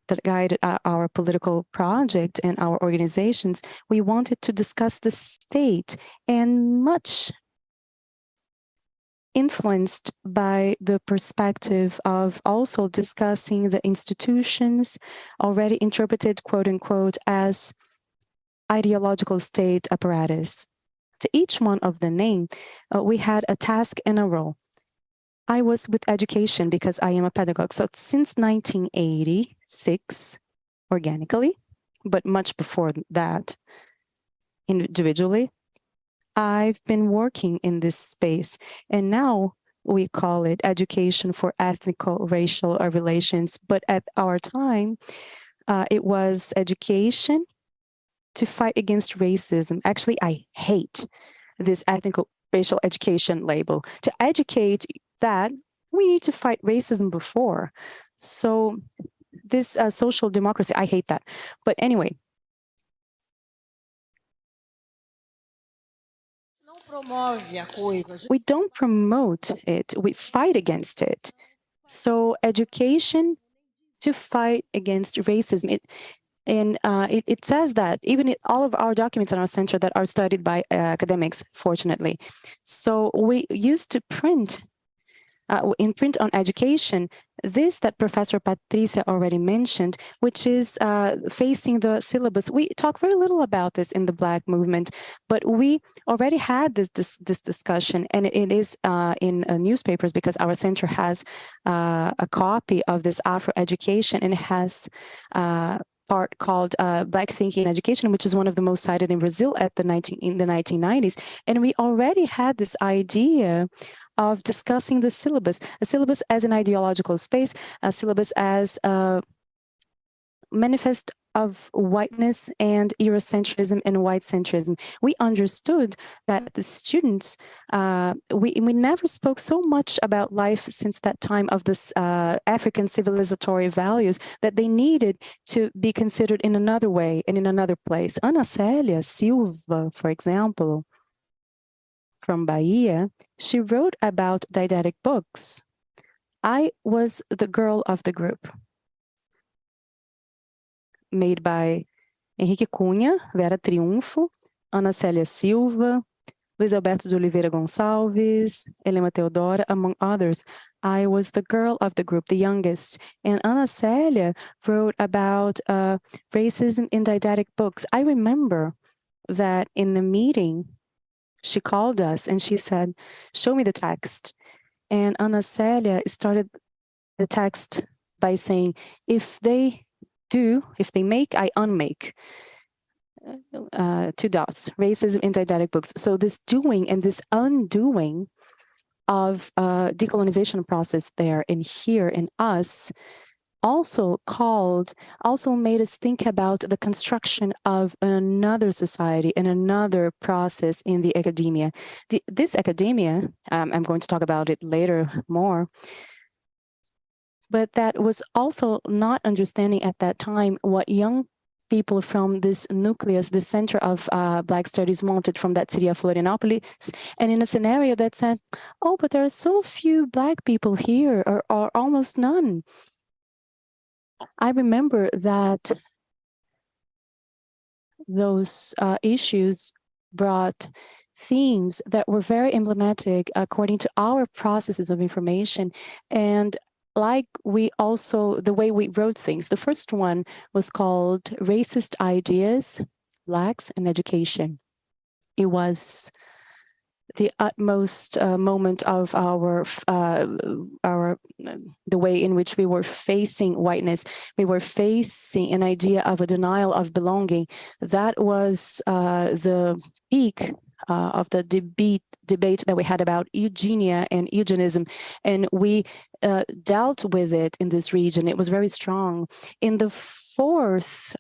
that guided our political project and our organizations, we wanted to discuss the state, and much influenced by the perspective of also discussing the institutions already interpreted, quote unquote, as ideological state apparatus. To each one of the name, we had a task and a role. I was with education because I am a pedagogue. So since 1986, organically, but much before that, individually, I've been working in this space. And now we call it education for ethnical, racial relations. But at our time, it was education to fight against racism. Actually, I hate this ethnical racial education label. To educate that, we need to fight racism before. So this social democracy, I hate that. But anyway. We don't promote it, we fight against it. So education to fight against racism. It says that even in all of our documents in our center that are studied by academics, fortunately. So we used to print in print on education, this that Professor Patricia already mentioned, which is facing the syllabus. We talk very little about this in the Black movement, but we already had this discussion, and it is in newspapers because our center has a copy of this Afro education, and it has part called Black Thinking in Education, which is one of the most cited in Brazil in the 1990s. And we already had this idea of discussing the syllabus, a syllabus as an ideological space, a syllabus as a manifest of whiteness and Eurocentrism and white centrism. We understood that the students, we never spoke so much about life since that time of this African civilizatory values that they needed to be considered in another way and in another place. Ana Célia Silva, for example, from Bahia, she wrote about didactic books. I was the girl of the group, made by Henrique Cunha, Vera Triunfo, Ana Célia Silva, Luiz Alberto de Oliveira Gonçalves, Helena Teodora, among others. I was the girl of the group, the youngest. And Ana Célia wrote about racism in didactic books. I remember that in the meeting, she called us and she said, "Show me the text." And Ana Célia started the text by saying, if they make, I unmake. 2 dots, racism in didactic books. So this doing and this undoing of decolonization process there and here in us also made us think about the construction of another society and another process in the academia. This academia, I'm going to talk about it later more, but that was also not understanding at that time what young people from this nucleus, the center of Black studies wanted from that city of Florianópolis, and in a scenario that said, oh, but there are so few Black people here, or almost none. I remember that those issues brought themes that were very emblematic according to our processes of information, and like the way we wrote things. The first one was called Racist Ideas, Blacks and Education. It was the utmost moment of the way in which we were facing whiteness. We were facing an idea of a denial of belonging. That was the peak of the debate that we had about eugenia and eugenism, and we dealt with it in this region. It was very strong. In the fourth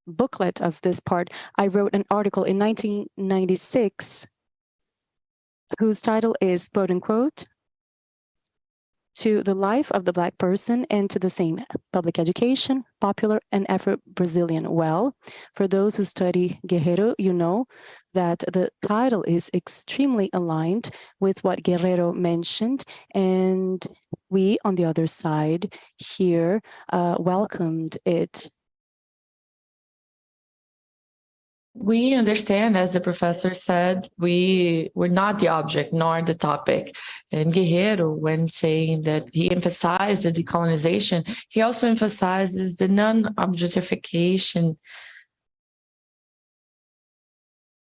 booklet of this part, I wrote an article in 1996 whose title is, quote unquote, "To the Life of the Black Person and to the Theme, Public Education, Popular and Afro-Brazilian." Well, for those who study Guerreiro, you know that the title is extremely aligned with what Guerreiro mentioned, and we, on the other side here, welcomed it. We understand, as the professor said, we're not the object nor the topic. And Guerreiro, when saying that he emphasized the decolonization, he also emphasizes the non-objectification,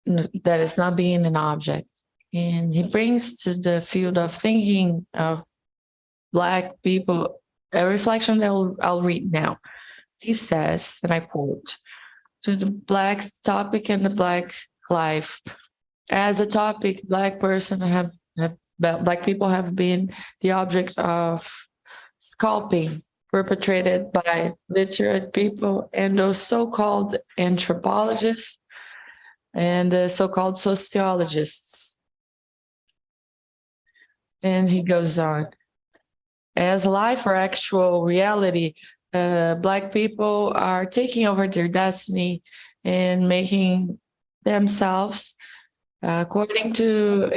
that is not being an object. And he brings to the field of thinking of Black people a reflection that I'll read now. He says, and I quote, "To the Black topic and the Black life. As a topic, Black people have been the object of scalping perpetrated by literate people and those so-called anthropologists and the so-called sociologists." And he goes on, "As life or actual reality, Black people are taking over their destiny and making themselves according to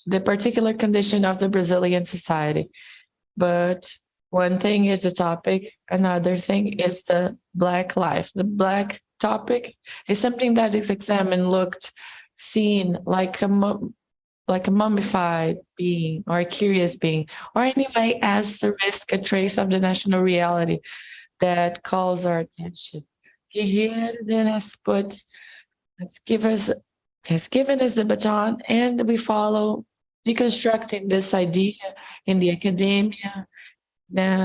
the particular condition of the Brazilian society. But one thing is the topic, another thing is the Black life. The Black topic is something that is examined, looked, seen like a mummified being or a curious being, or anyway as a risk, a trace of the national reality that calls our attention. Guerreiro then has given us the baton, and we follow deconstructing this idea in the academia,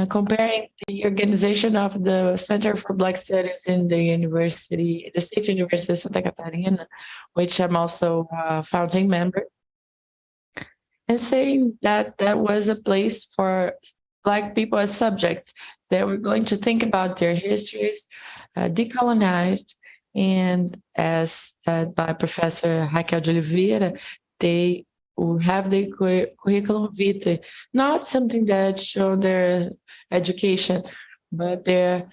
comparing the organization of the Center for Black Studies in the State University of Santa Catarina, which I'm also a founding member, and saying that that was a place for Black people as subjects They were going to think about their histories, decolonized, and as said by Professor Raquel de Oliveira, they will have their curriculum vitae, not something that show their education, but their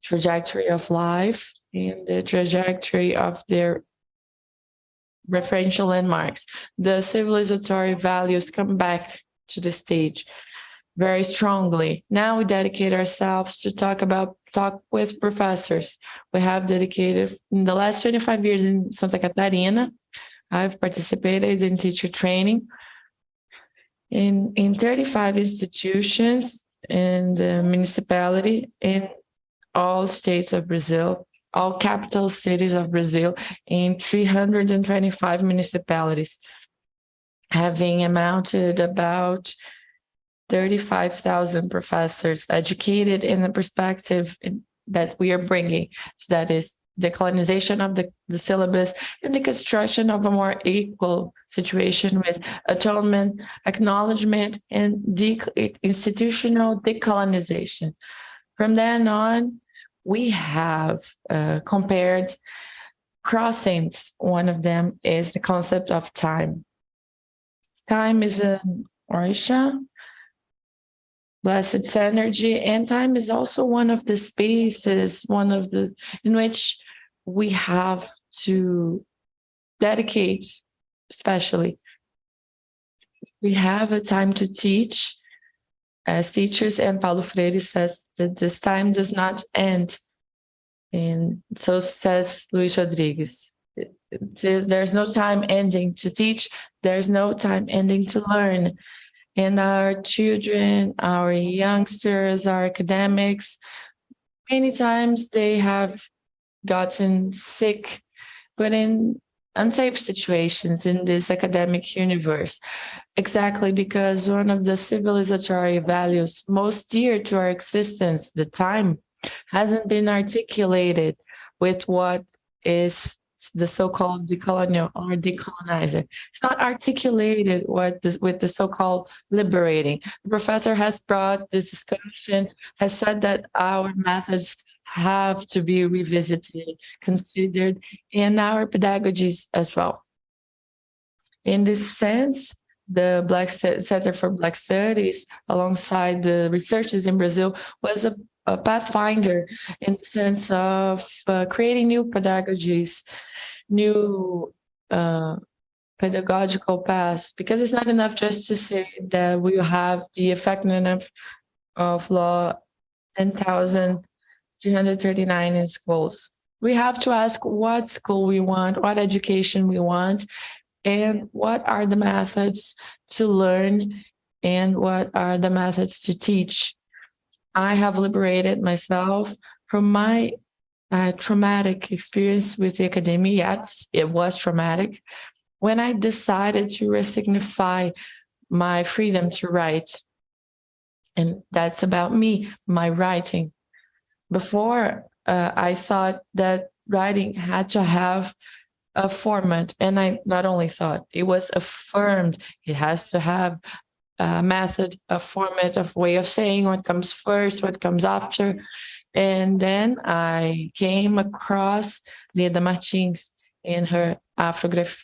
trajectory of life and the trajectory of their referential landmarks. The civilizatory values come back to the stage very strongly. Now we dedicate ourselves to talk with professors. We have dedicated in the last 25 years in Santa Catarina. I've participated in teacher training in 35 institutions in the municipality in all states of Brazil, all capital cities of Brazil, in 325 municipalities, having amounted about 35,000 professors educated in the perspective that we are bringing. So that is the colonization of the syllabus and the construction of a more equal situation with atonement, acknowledgement, and institutional decolonization. From then on, we have compared crossings. One of them is the concept of time. Time is an orisha, blessed energy, and time is also one of the spaces, in which we have to dedicate, especially. We have a time to teach as teachers, and Paulo Freire says that this time does not end. And so says Luis Rodrigues. It says there's no time ending to teach, there's no time ending to learn. And our children, our youngsters, our academics, many times they have gotten sick, but in unsafe situations in this academic universe, exactly because one of the civilizatory values most dear to our existence, the time, hasn't been articulated with what is the so-called decolonial or decolonizer. It's not articulated with the so-called liberating. The professor has brought this discussion, has said that our methods have to be revisited, considered in our pedagogies as well. In this sense, the Black Center for Black Studies, alongside the researchers in Brazil, was a pathfinder in the sense of creating new pedagogies, new pedagogical paths, because it's not enough just to say that we have the effectiveness of law 10,339 in schools. We have to ask what school we want, what education we want, and what are the methods to learn, and what are the methods to teach. I have liberated myself from my traumatic experience with the academia. Yes, it was traumatic. When I decided to resignify my freedom to write, and that's about me, my writing. Before, I thought that writing had to have a format, and I not only thought, it was affirmed, it has to have a method, a format, a way of saying what comes first, what comes after. And then I came across Leda Martins in her Afrographics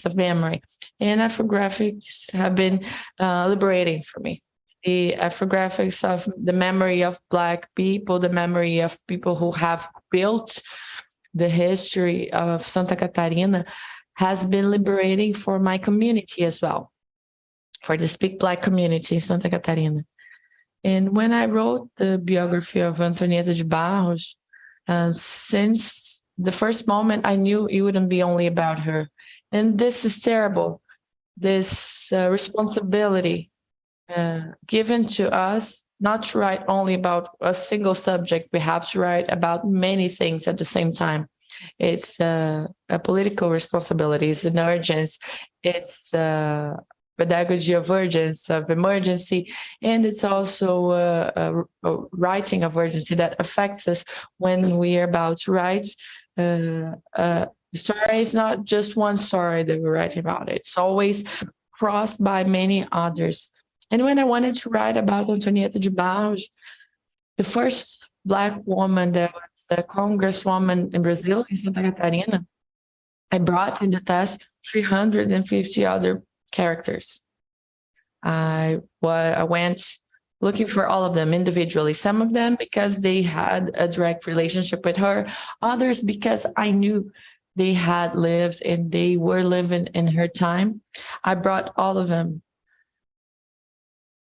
of Memory. And Afrographics have been liberating for me. The Afrographics of the memory of Black people, the memory of people who have built the history of Santa Catarina, has been liberating for my community as well, for the Speak Black community in Santa Catarina. And when I wrote the biography of Antonieta de Barros, since the first moment I knew it wouldn't be only about her. And this is terrible, this responsibility given to us, not to write only about a single subject. We have to write about many things at the same time. It's a political responsibility, it's an urgency, it's pedagogy of urgency, of emergency, and it's also a writing of urgency that affects us when we are about to write. Story is not just one story that we're writing about. It's always crossed by many others. And when I wanted to write about Antonieta de Barros, the first Black woman that was a congresswoman in Brazil, in Santa Catarina, I brought in the test 350 other characters. I went looking for all of them individually, some of them because they had a direct relationship with her, others because I knew they had lived and they were living in her time. I brought all of them.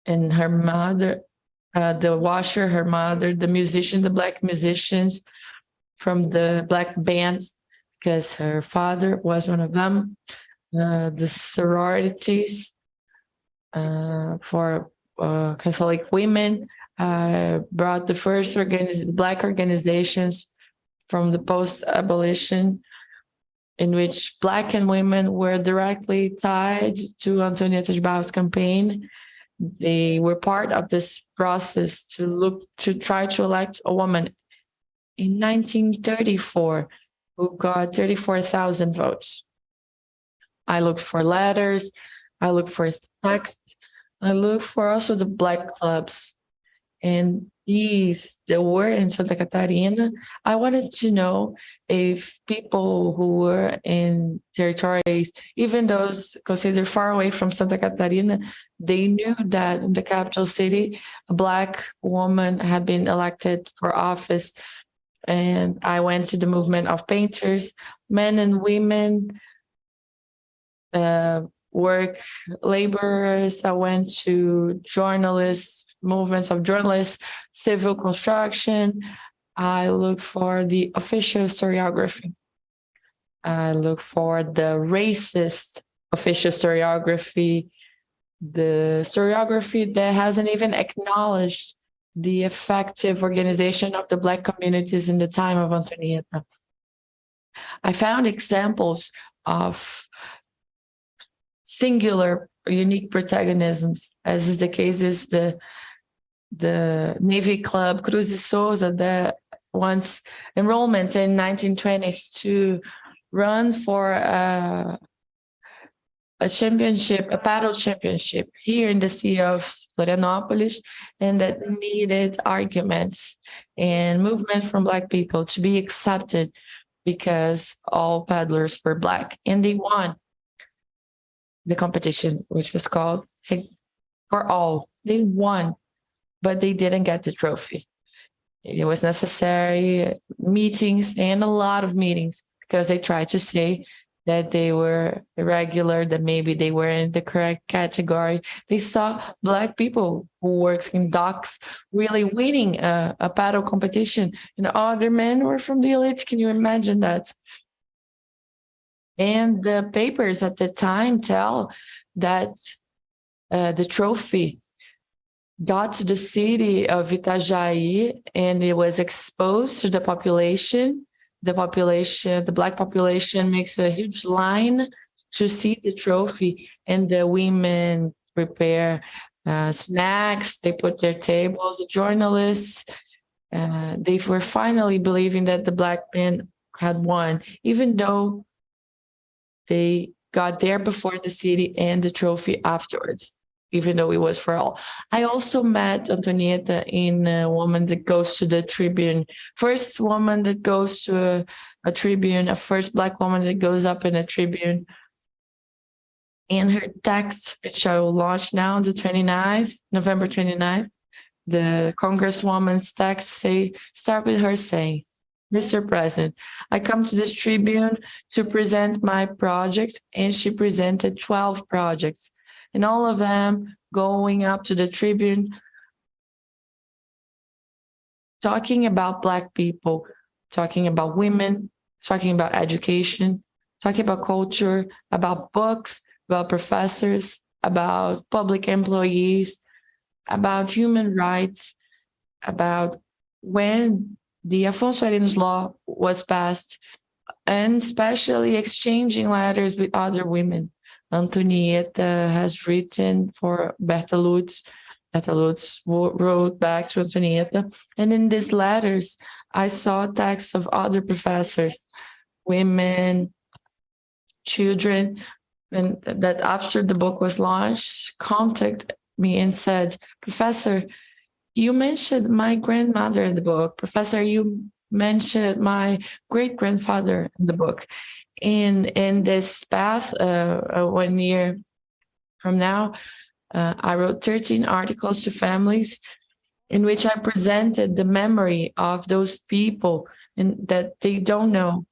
And her mother, the washer, her mother, the musician, the Black musicians from the Black bands, because her father was one of them, the sororities for Catholic women, brought the first Black organizations from the post-abolition, in which Black and women were directly tied to Antonieta de Barros' campaign. They were part of this process to try to elect a woman in 1934 who got 34,000 votes. I looked for letters, I looked for text, I looked for also the Black clubs. And these that were in Santa Catarina, I wanted to know if people who were in territories, even those considered far away from Santa Catarina, they knew that in the capital city, a Black woman had been elected for office. And I went to the movement of painters, men and women, work laborers. I went to journalists, movements of journalists, civil construction. I looked for the official historiography. I looked for the racist official historiography, the historiography that hasn't even acknowledged the effective organization of the Black communities in the time of Antonieta. I found examples of singular or unique protagonisms, as is the case is the Navy Club Cruz e Souza that wants enrollments in 1920s to run for a championship, a paddle championship here in the city of Florianópolis, and that needed arguments and movement from Black people to be accepted because all paddlers were Black, and they won the competition, which was called For All. They won, but they didn't get the trophy. It was necessary meetings and a lot of meetings because they tried to say that they were irregular, that maybe they were in the correct category. They saw Black people who works in docks really winning a paddle competition, and other men were from the elite. Can you imagine that? And the papers at the time tell that the trophy got to the city of Itajaí and it was exposed to the population. The Black population makes a huge line to see the trophy, and the women prepare snacks, they put their tables, the journalists, they were finally believing that the Black men had won, even though they got there before the city and the trophy afterwards, even though it was for all. I also met Antonieta in a woman that goes to the Tribune, first woman that goes to a Tribune, a first Black woman that goes up in a Tribune. In her text, which I will launch now on the 29th, November 29th, the Congresswoman's text start with her saying, "Mr. President, I come to this Tribune to present my project," and she presented 12 projects, and all of them going up to the Tribune, talking about Black people, talking about women, talking about education, talking about culture, about books, about professors, about public employees, about human rights, about when the Afonso Arinos law was passed, and especially exchanging letters with other women. Antonieta has written for Berta Lutz. Berta Lutz wrote back to Antonieta. And in these letters, I saw texts of other professors, women, children, and that after the book was launched, contact me and said, Professor, you mentioned my grandmother in the book. Professor, you mentioned my great-grandfather in the book. In this path, 1 year from now, I wrote 13 articles to families in which I presented the memory of those people and that they don't know.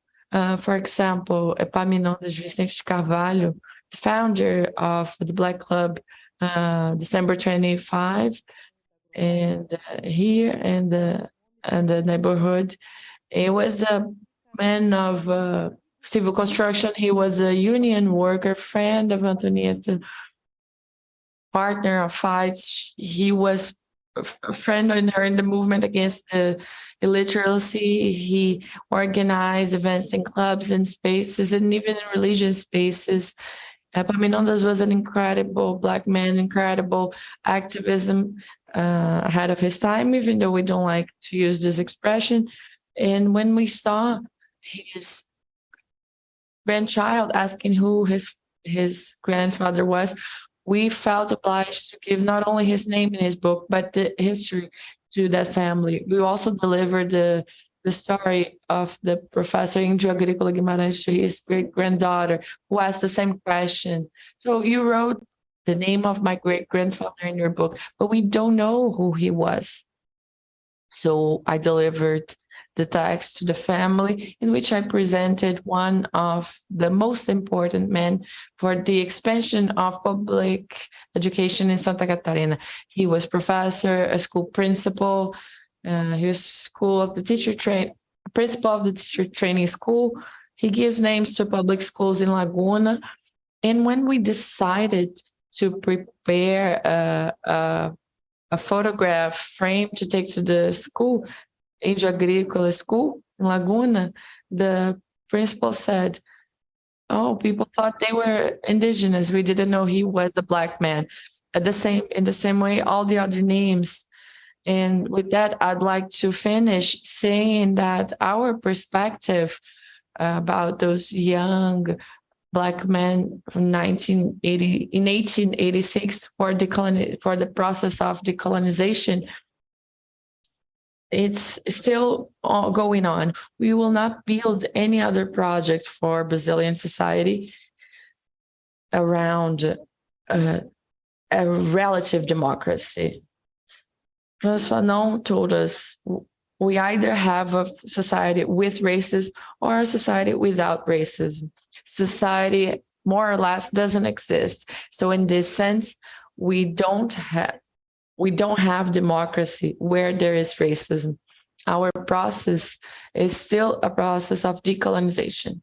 For example, Epaminondas Vicente de Carvalho, the founder of the Black Club, December 25, and here in the neighborhood, he was a man of civil construction. He was a union worker, friend of Antonietta, partner of fights. He was a friend in her in the movement against the illiteracy. He organized events in clubs and spaces, and even in religious spaces. Epaminondas was an incredible Black man, incredible activism ahead of his time, even though we don't like to use this expression. And when we saw his grandchild asking who his grandfather was, we felt obliged to give not only his name in his book, but the history to that family. We also delivered the story of the professor Índio Agrícola Guimarães to his great-granddaughter, who asked the same question. So you wrote the name of my great-grandfather in your book, but we don't know who he was. So I delivered the text to the family, in which I presented one of the most important men for the expansion of public education in Santa Catarina. He was professor, a school principal. He was principal of the teacher training school. He gives names to public schools in Laguna. And when we decided to prepare a photograph frame to take to the school, Índio Agrícola School in Laguna, the principal said, "Oh, people thought they were indigenous. We didn't know he was a Black man." In the same way, all the other names. And with that, I'd like to finish saying that our perspective about those young Black men from 1886 for the process of decolonization, it's still going on. We will not build any other project for Brazilian society around a relative democracy. Franz Fanon told us we either have a society with racism or a society without racism. Society, more or less, doesn't exist. So in this sense, we don't have democracy where there is racism. Our process is still a process of decolonization.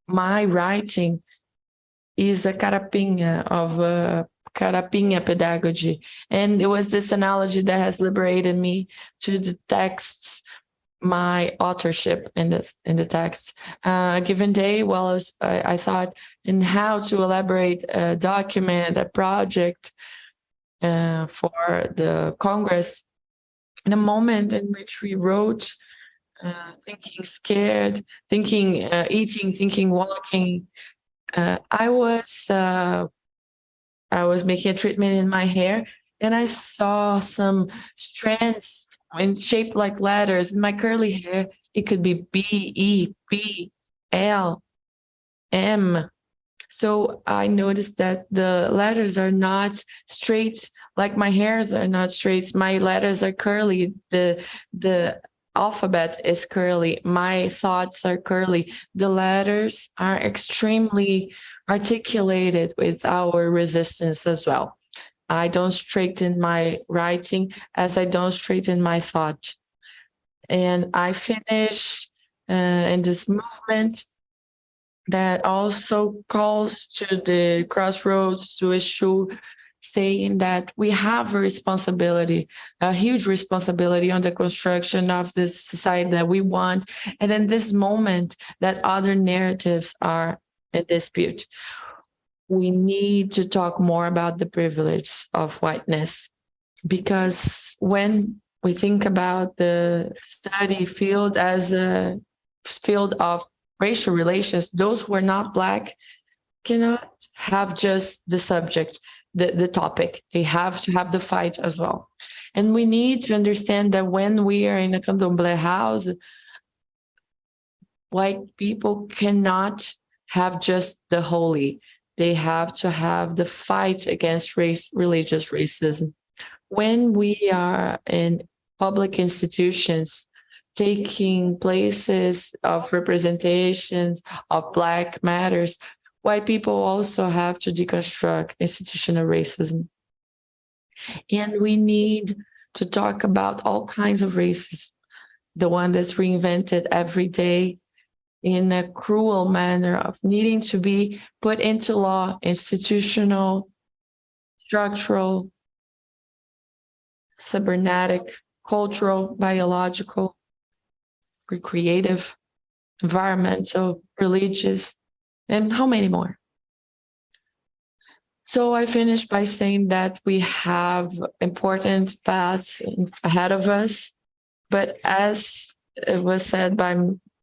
My writing is a carapinha of carapinha pedagogy. And it was this analogy that has liberated me to the texts, my authorship in the text. A given day, while I thought in how to elaborate a document, a project, for the Congress, in a moment in which we wrote, thinking scared, thinking eating, thinking walking, I was making a treatment in my hair, and I saw some strands shaped like letters in my curly hair. It could be B, E, P, L, M. So I noticed that the letters are not straight, like my hairs are not straight. My letters are curly. The alphabet is curly. My thoughts are curly. The letters are extremely articulated with our resistance as well. I don't straighten my writing as I don't straighten my thought. And I finish in this movement that also calls to the crossroads, to issue, saying that we have a responsibility, a huge responsibility on the construction of this society that we want. And in this moment that other narratives are in dispute, we need to talk more about the privilege of whiteness. Because when we think about the study field as a field of racial relations, those who are not Black cannot have just the subject. the topic. They have to have the fight as well. And we need to understand that when we are in a candomblé house, white people cannot have just the holy. They have to have the fight against religious racism. When we are in public institutions, taking places of representations of Black matters, white people also have to deconstruct institutional racism. And we need to talk about all kinds of racism, the one that's reinvented every day in a cruel manner of needing to be put into law, institutional, structural, cybernetic, cultural, biological, recreative, environmental, religious, and how many more? So I finished by saying that we have important paths ahead of us, but as it was said by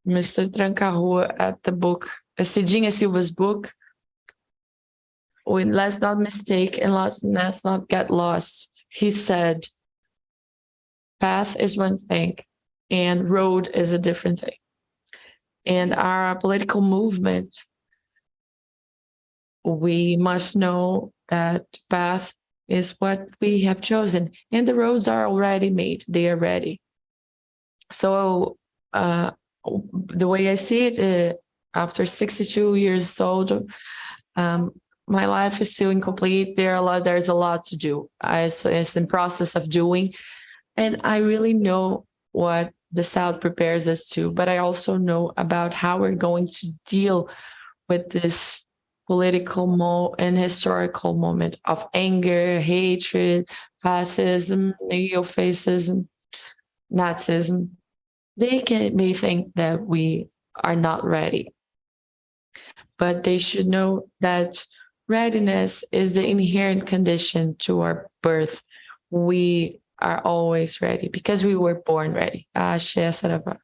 Mr. Tranca-Rua at the book, Cidinha Silva's book, let's not mistake and let's not get lost. He said, path is one thing and road is a different thing. And our political movement, we must know that path is what we have chosen, and the roads are already made. They are ready. So the way I see it, after 62 years old, my life is still incomplete. There's a lot to do. It's in process of doing, and I really know what the South prepares us to, but I also know about how we're going to deal with this political and historical moment of anger, hatred, fascism, neo-fascism, Nazism. They may think that we are not ready, but they should know that readiness is the inherent condition to our birth. We are always ready because we were born ready. Axé, Saravá.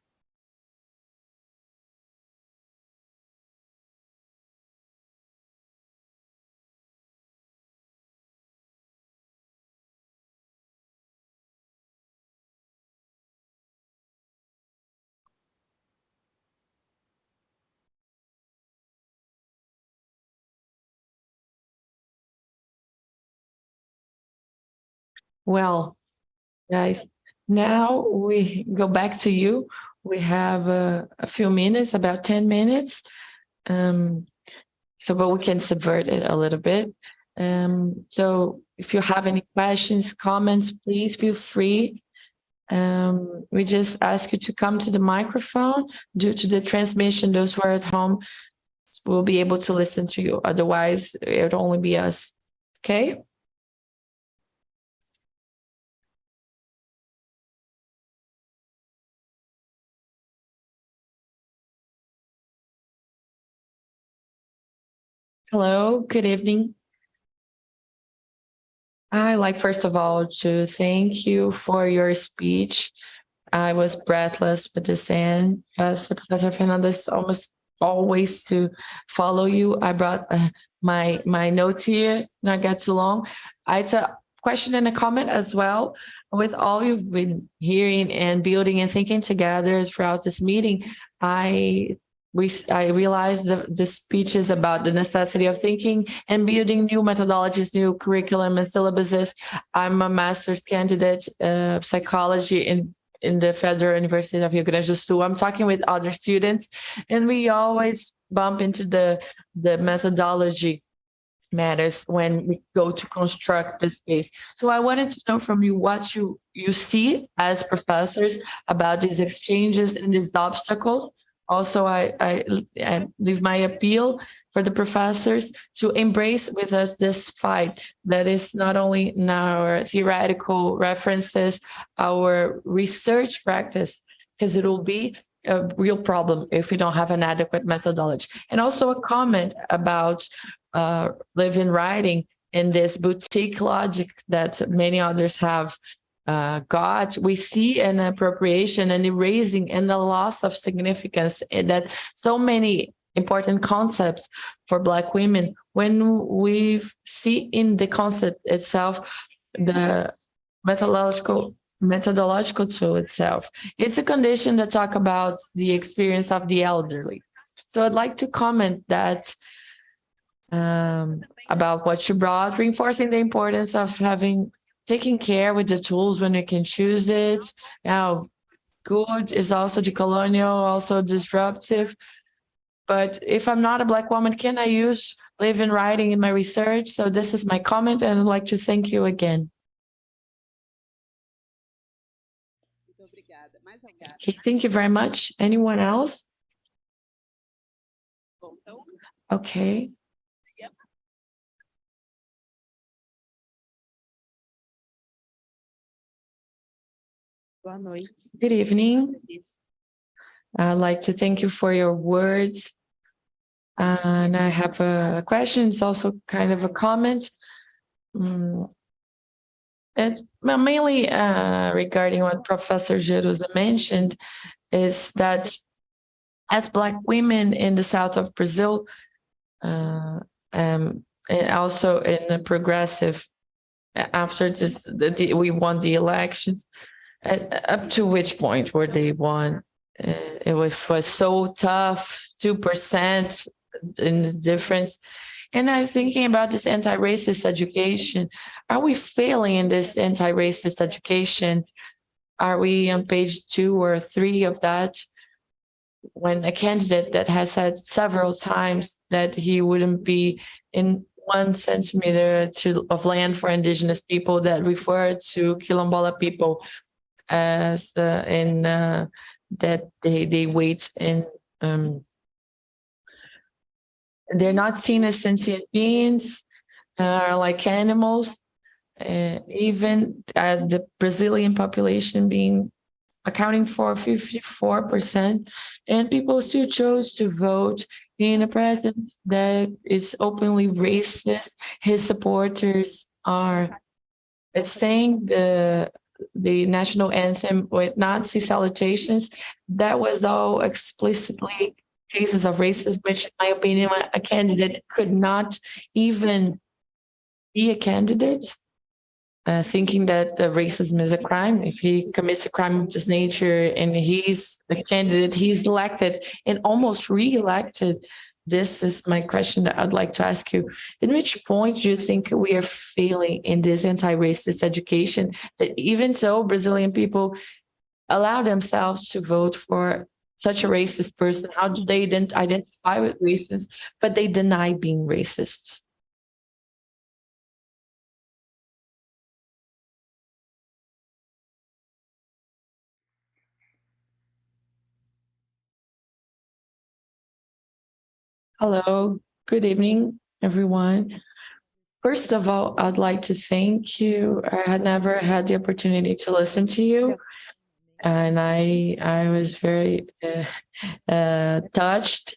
Well, guys, now we go back to you. We have a few minutes, about 10 minutes. But we can subvert it a little bit. So if you have any questions, comments, please feel free. We just ask you to come to the microphone. Due to the transmission, those who are at home will be able to listen to you. Otherwise, it would only be us. Okay? Hello, good evening. I like, first of all, to thank you for your speech. I was breathless with the sand. Professor Fernandez almost always to follow you. I brought my notes here, not get too long. It's a question and a comment as well. With all you've been hearing and building and thinking together throughout this meeting, I realized that the speech is about the necessity of thinking and building new methodologies, new curriculum and syllabuses. I'm a master's candidate of psychology in the Federal University of Rio Grande do Sul. I'm talking with other students, and we always bump into the methodology matters when we go to construct the space. So I wanted to know from you what you see as professors about these exchanges and these obstacles. Also, I leave my appeal for the professors to embrace with us this fight that is not only in our theoretical references, our research practice, because it will be a real problem if we don't have an adequate methodology. And also a comment about living writing in this boutique logic that many others have got. We see an appropriation and erasing and the loss of significance that so many important concepts for Black women when we see in the concept itself the methodological tool itself. It's a condition that talk about the experience of the elderly. So I'd like to comment that about what you brought, reinforcing the importance of taking care with the tools when you can choose it. Now, good is also decolonial, also disruptive. But if I'm not a Black woman, can I use live-in writing in my research? So this is my comment, and I'd like to thank you again. Okay, thank you very much. Anyone else? Okay. Good evening. I'd like to thank you for your words. And I have a question. It's also kind of a comment. It's mainly regarding what Professor Jeruse mentioned, is that as Black women in the south of Brazil, and also in the progressive, after this, we won the elections, up to which point were they won? It was so tough, 2% in the difference. And I'm thinking about this anti-racist education. Are we failing in this anti-racist education? Are we on page 2 or 3 of that? When a candidate that has said several times that he wouldn't be in 1 centimeter of land for indigenous people, that referred to Quilombola people as that they wait in they're not seen as sentient beings, like animals. Even the Brazilian population accounting for 54%, and people still chose to vote in a president that is openly racist. His supporters are saying the national anthem with Nazi salutations. That was all explicitly cases of racism, which, in my opinion, a candidate could not even be a candidate, thinking that racism is a crime. If he commits a crime of this nature and he's the candidate, he's elected and almost re-elected. This is my question that I'd like to ask you. At which point do you think we are failing in this anti-racist education, that even so Brazilian people allow themselves to vote for such a racist person? How do they identify with racists, but they deny being racists? Hello, good evening, everyone. First of all, I'd like to thank you. I had never had the opportunity to listen to you, and I was very touched.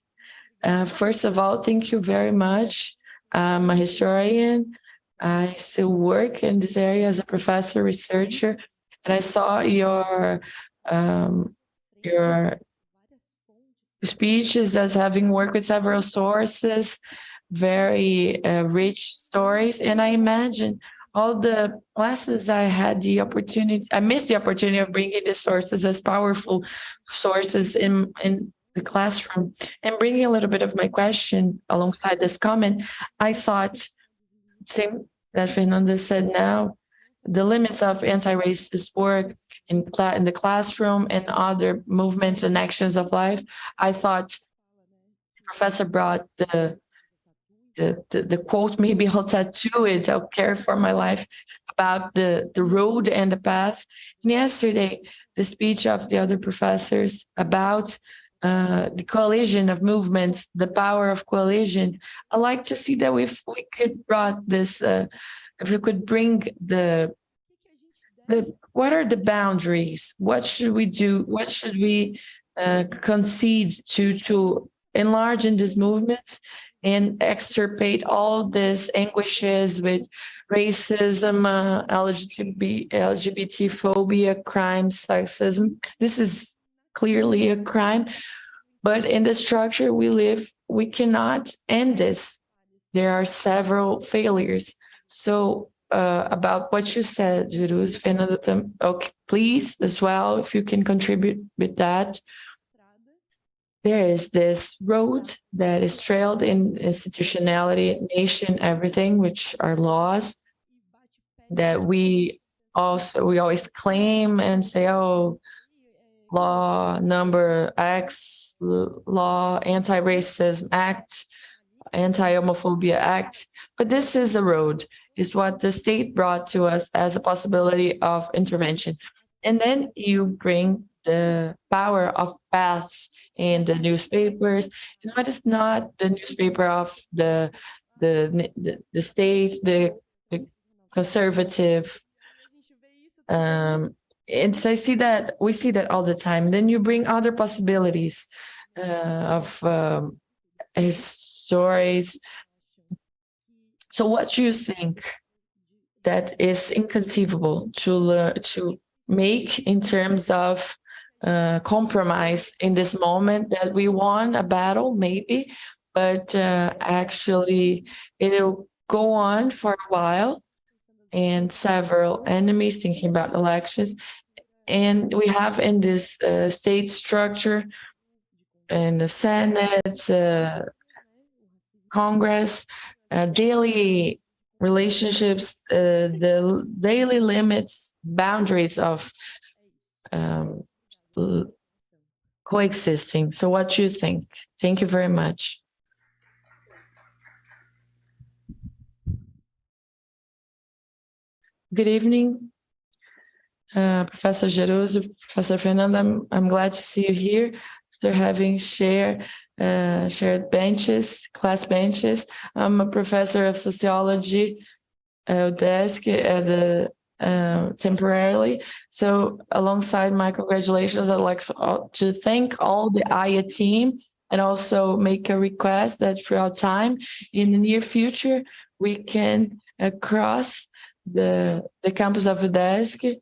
First of all, thank you very much. I'm a historian. I still work in this area as a professor, researcher, and I saw your speeches as having worked with several sources, very rich stories. And I imagine all the classes I missed the opportunity of bringing the sources as powerful sources in the classroom. And bringing a little bit of my question alongside this comment, I thought, same that Fernanda said now, the limits of anti-racist work in the classroom and other movements and actions of life. I thought the professor brought the quote, maybe I'll tattoo it, I'll care for my life, about the road and the path. And yesterday, the speech of the other professors about the coalition of movements, the power of coalition. I like to see that if we could if we could bring what are the boundaries? What should we do? What should we concede to enlarge in these movements and extirpate all these anguishes with racism, LGBT phobia, crime, sexism? This is clearly a crime. But in the structure we live, we cannot end this. There are several failures. So about what you said, Jeruse, Fernanda, okay, please as well, if you can contribute with that. There is this road that is trailed in institutionality, nation, everything, which are laws that we always claim and say, oh, law number X, law anti-racism act, anti-homophobia act. But this is a road, is what the state brought to us as a possibility of intervention. And then you bring the power of past in the newspapers. And what is not the newspaper of the states, the conservative. And I see that we see that all the time. Then you bring other possibilities of his stories. So what do you think that is inconceivable to make in terms of compromise in this moment, that we won a battle maybe, but actually it'll go on for a while, and several enemies thinking about elections. And we have in this state structure and the Senate, Congress, daily relationships, the daily limits, boundaries of coexisting. So what do you think? Thank you very much. Good evening, Professor Jeruse, Professor Fernanda. I'm glad to see you here after having shared benches, class benches. I'm a professor of sociology at UFSC temporarily. So alongside my congratulations, I'd like to thank all the AYA team and also make a request that throughout time, in the near future, we can cross the campus of UFSC.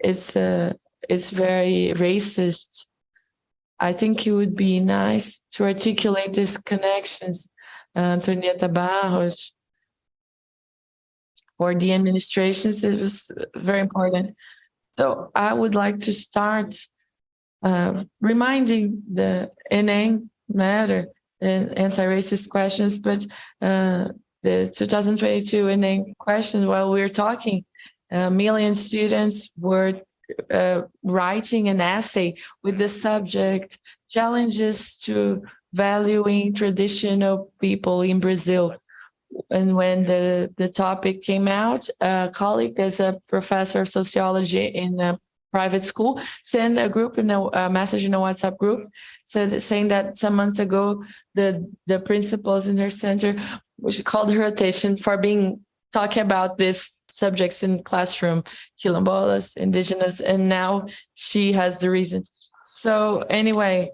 It's very racist. I think it would be nice to articulate these connections, Antonieta Barros, for the administrations. It was very important. So I would like to start reminding the ENEM matter and anti-racist questions, but the 2022 ENEM question, while we were talking, a million students were writing an essay with the subject challenges to valuing traditional people in Brazil. And when the topic came out, a colleague that's a professor of sociology in a private school sent a group in a message in a WhatsApp group saying that some months ago the principals in her center, which called her attention for talking about these subjects in classroom, quilombolas, indigenous, and now she has the reason. So anyway,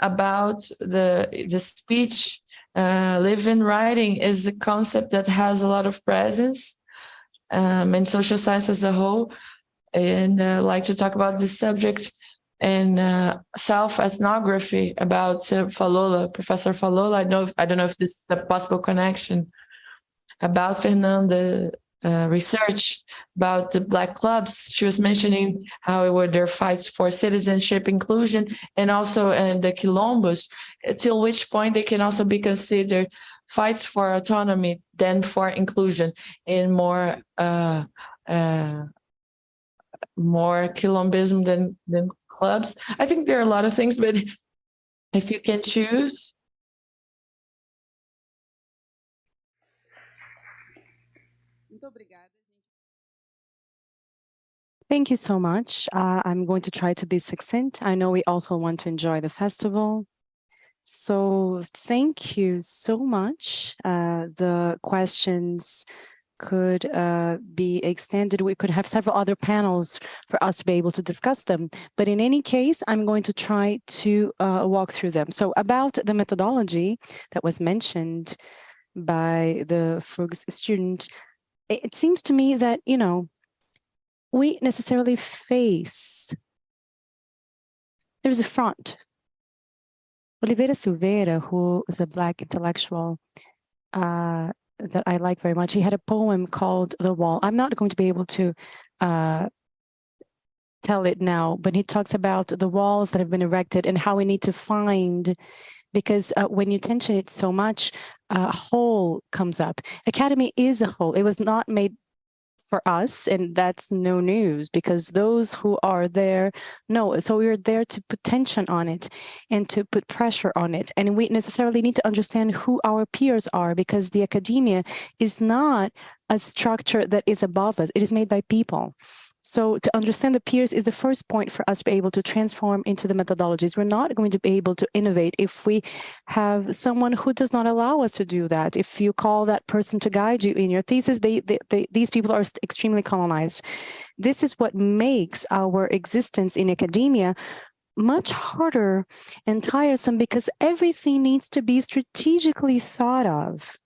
about the speech, living writing is a concept that has a lot of presence in social science as a whole, and I like to talk about this subject and self-ethnography about Falola, Professor Falola. I don't know if this is a possible connection about Fernanda. Research about the Black clubs. She was mentioning how it were their fights for citizenship inclusion, and also the quilombos, till which point they can also be considered fights for autonomy than for inclusion, in more quilombism than clubs. I think there are a lot of things, but if you can choose. Thank you so much. I'm going to try to be succinct. I know we also want to enjoy the festival. So thank you so much. The questions could be extended. We could have several other panels for us to be able to discuss them. But in any case, I'm going to try to walk through them. So about the methodology that was mentioned by the FRUGS student, it seems to me that, we necessarily face, there's a front Oliveira Silveira, who is a Black intellectual that I like very much, he had a poem called The Wall. I'm not going to be able to tell it now, but he talks about the walls that have been erected and how we need to find, because when you tension it so much, a hole comes up. Academy is a hole. It was not made for us, and that's no news, because those who are there know. So we're there to put tension on it and to put pressure on it. And we necessarily need to understand who our peers are, because the academia is not a structure that is above us. It is made by people. So to understand the peers is the first point for us to be able to transform into the methodologies. We're not going to be able to innovate if we have someone who does not allow us to do that. If you call that person to guide you in your thesis, these people are extremely colonized. This is what makes our existence in academia much harder and tiresome, because everything needs to be strategically thought of.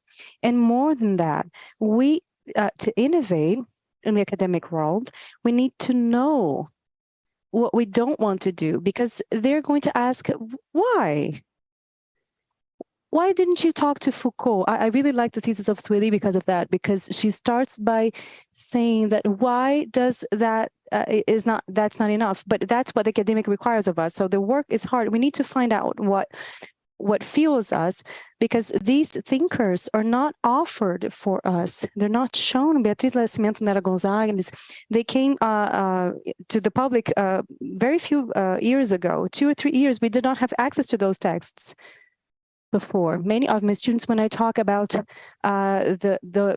And more than that, we to innovate in the academic world, we need to know what we don't want to do, because they're going to ask, why? Why didn't you talk to Foucault? I really like the thesis of Swilly because of that, because she starts by saying that why does that that's not enough, but that's what the academic requires of us. So the work is hard. We need to find out what fuels us, because these thinkers are not offered for us. They're not shown. Beatriz Nascimento Nera Gonzalez, they came to the public very few years ago, 2 or 3 years. We did not have access to those texts before. Many of my students, when I talk about the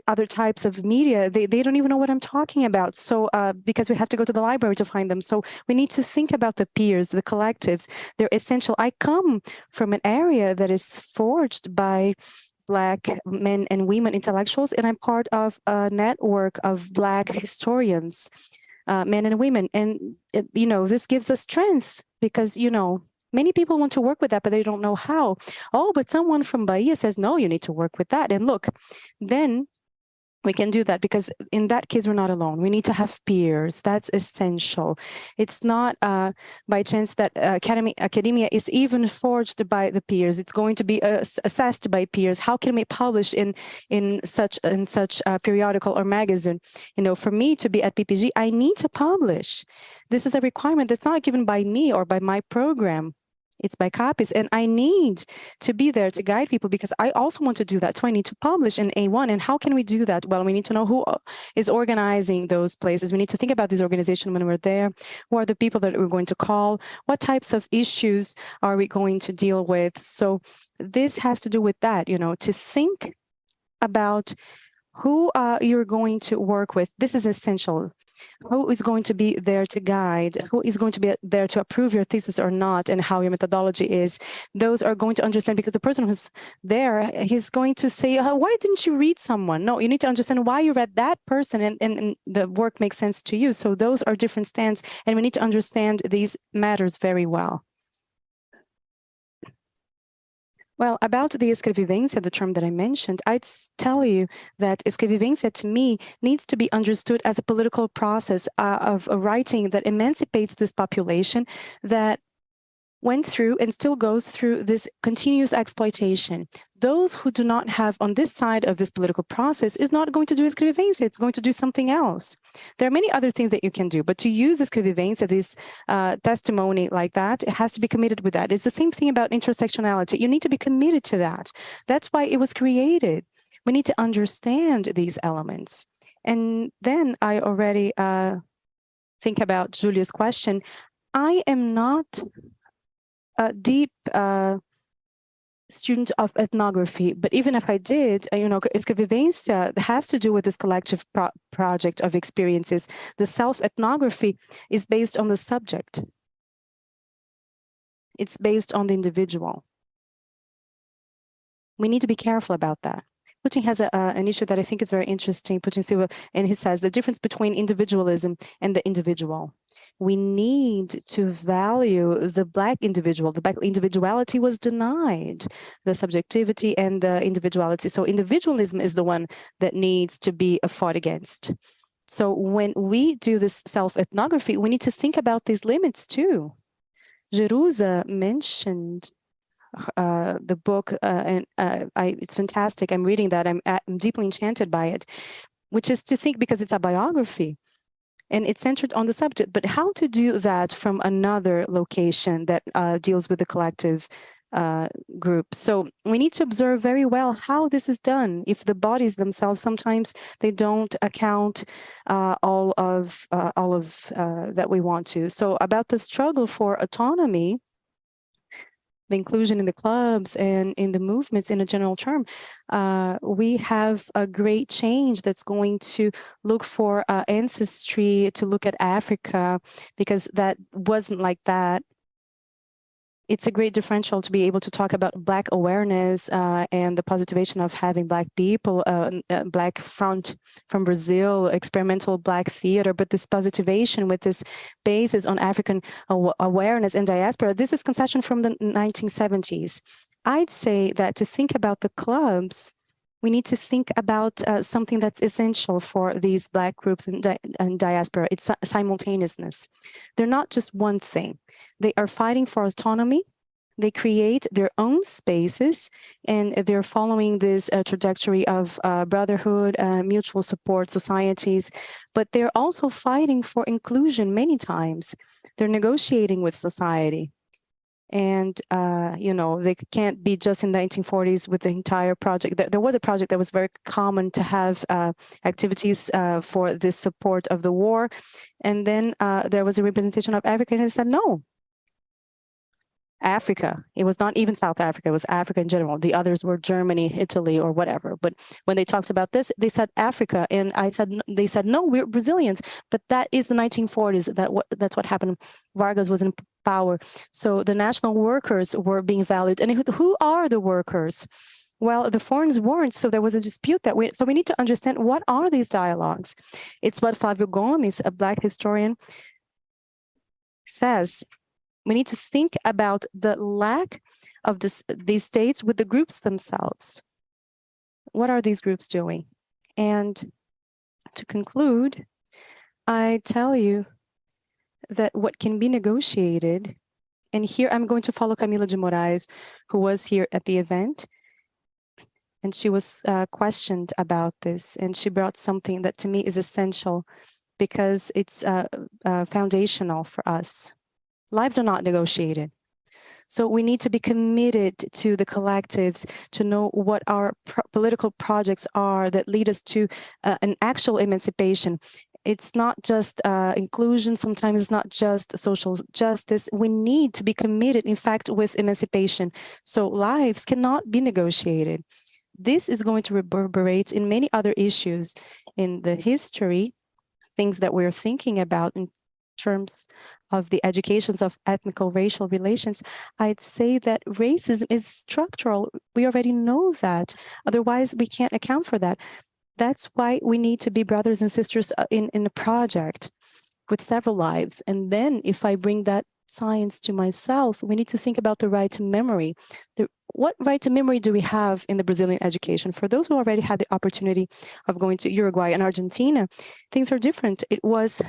other types of media, they don't even know what I'm talking about. So because we have to go to the library to find them. So we need to think about the peers, the collectives. They're essential. I come from an area that is forged by Black men and women intellectuals, and I'm part of a network of Black historians, men and women. And, this gives us strength, because, many people want to work with that, but they don't know how. Oh, but someone from Bahia says, no, you need to work with that. And look, then we can do that, because in that case, we're not alone. We need to have peers. That's essential. It's not by chance that academia is even forged by the peers. It's going to be assessed by peers. How can we publish in such a periodical or magazine? For me to be at PPG, I need to publish. This is a requirement that's not given by me or by my program. It's by copies, and I need to be there to guide people, because I also want to do that. So I need to publish in A1. And how can we do that? Well, we need to know who is organizing those places. We need to think about this organization when we're there. Who are the people that we're going to call? What types of issues are we going to deal with? So this has to do with that, to think about who you're going to work with. This is essential. Who is going to be there to guide? Who is going to be there to approve your thesis or not, and how your methodology is? Those are going to understand, because the person who's there, he's going to say, why didn't you read someone? No, you need to understand why you read that person, and the work makes sense to you. So those are different stands, and we need to understand these matters very well. Well, about the escrevivência, the term that I mentioned, I'd tell you that escrevivência to me needs to be understood as a political process of a writing that emancipates this population that went through and still goes through this continuous exploitation. Those who do not have on this side of this political process is not going to do escrevivência, it's going to do something else. There are many other things that you can do, but to use escrevivência, this testimony like that, it has to be committed with that. It's the same thing about intersectionality. You need to be committed to that. That's why it was created. We need to understand these elements. And then I already think about Julia's question. I am not a deep student of ethnography, but even if I did, escrevivência has to do with this collective project of experiences. The self-ethnography is based on the subject. It's based on the individual. We need to be careful about that. Putin has an issue that I think is very interesting, and he says the difference between individualism and the individual. We need to value the Black individual. The Black individuality was denied, the subjectivity and the individuality. So individualism is the one that needs to be fought against. So when we do this self-ethnography, we need to think about these limits too. Jeruse mentioned the book, and it's fantastic. I'm reading that. I'm deeply enchanted by it, which is to think, because it's a biography and it's centered on the subject, but how to do that from another location that deals with the collective group. So we need to observe very well how this is done. If the bodies themselves, sometimes they don't account all of that we want to. So about the struggle for autonomy, the inclusion in the clubs and in the movements in a general term, we have a great change that's going to look for ancestry, to look at Africa, because that wasn't like that. It's a great differential to be able to talk about Black awareness and the positivation of having Black people, Black front from Brazil, experimental Black theater, but this positivation with this basis on African awareness and diaspora, this is concession from the 1970s. I'd say that to think about the clubs, we need to think about something that's essential for these Black groups and diaspora. It's simultaneousness. They're not just one thing. They are fighting for autonomy. They create their own spaces, and they're following this trajectory of brotherhood, mutual support societies, but they're also fighting for inclusion many times. They're negotiating with society. And, you know, they can't be just in the 1940s with the entire project. There was a project that was very common to have activities for this support of the war. And then there was a representation of Africa, and it said, no, Africa. It was not even South Africa. It was Africa in general. The others were Germany, Italy, or whatever. But when they talked about this, they said Africa. And they said, no, we're Brazilians. But that is the 1940s. That's what happened. Vargas was in power. So the national workers were being valued. And who are the workers? Well, the foreigners weren't. So there was a dispute so we need to understand, what are these dialogues? It's what Flávio Gomes, a Black historian, says. We need to think about the lack of these states with the groups themselves. What are these groups doing? And to conclude, I tell you that what can be negotiated, and here I'm going to follow Camila de Moraes, who was here at the event, and she was questioned about this, and she brought something that to me is essential because it's foundational for us. Lives are not negotiated. So we need to be committed to the collectives, to know what our political projects are that lead us to an actual emancipation. It's not just inclusion, sometimes it's not just social justice. We need to be committed, in fact, with emancipation. So lives cannot be negotiated. This is going to reverberate in many other issues in the history, things that we're thinking about in terms of the educations of ethnical racial relations. I'd say that racism is structural. We already know that. Otherwise, we can't account for that. That's why we need to be brothers and sisters in a project with several lives. And then if I bring that science to myself, we need to think about the right to memory. What right to memory do we have in the Brazilian education? For those who already had the opportunity of going to Uruguay and Argentina, things are different. It was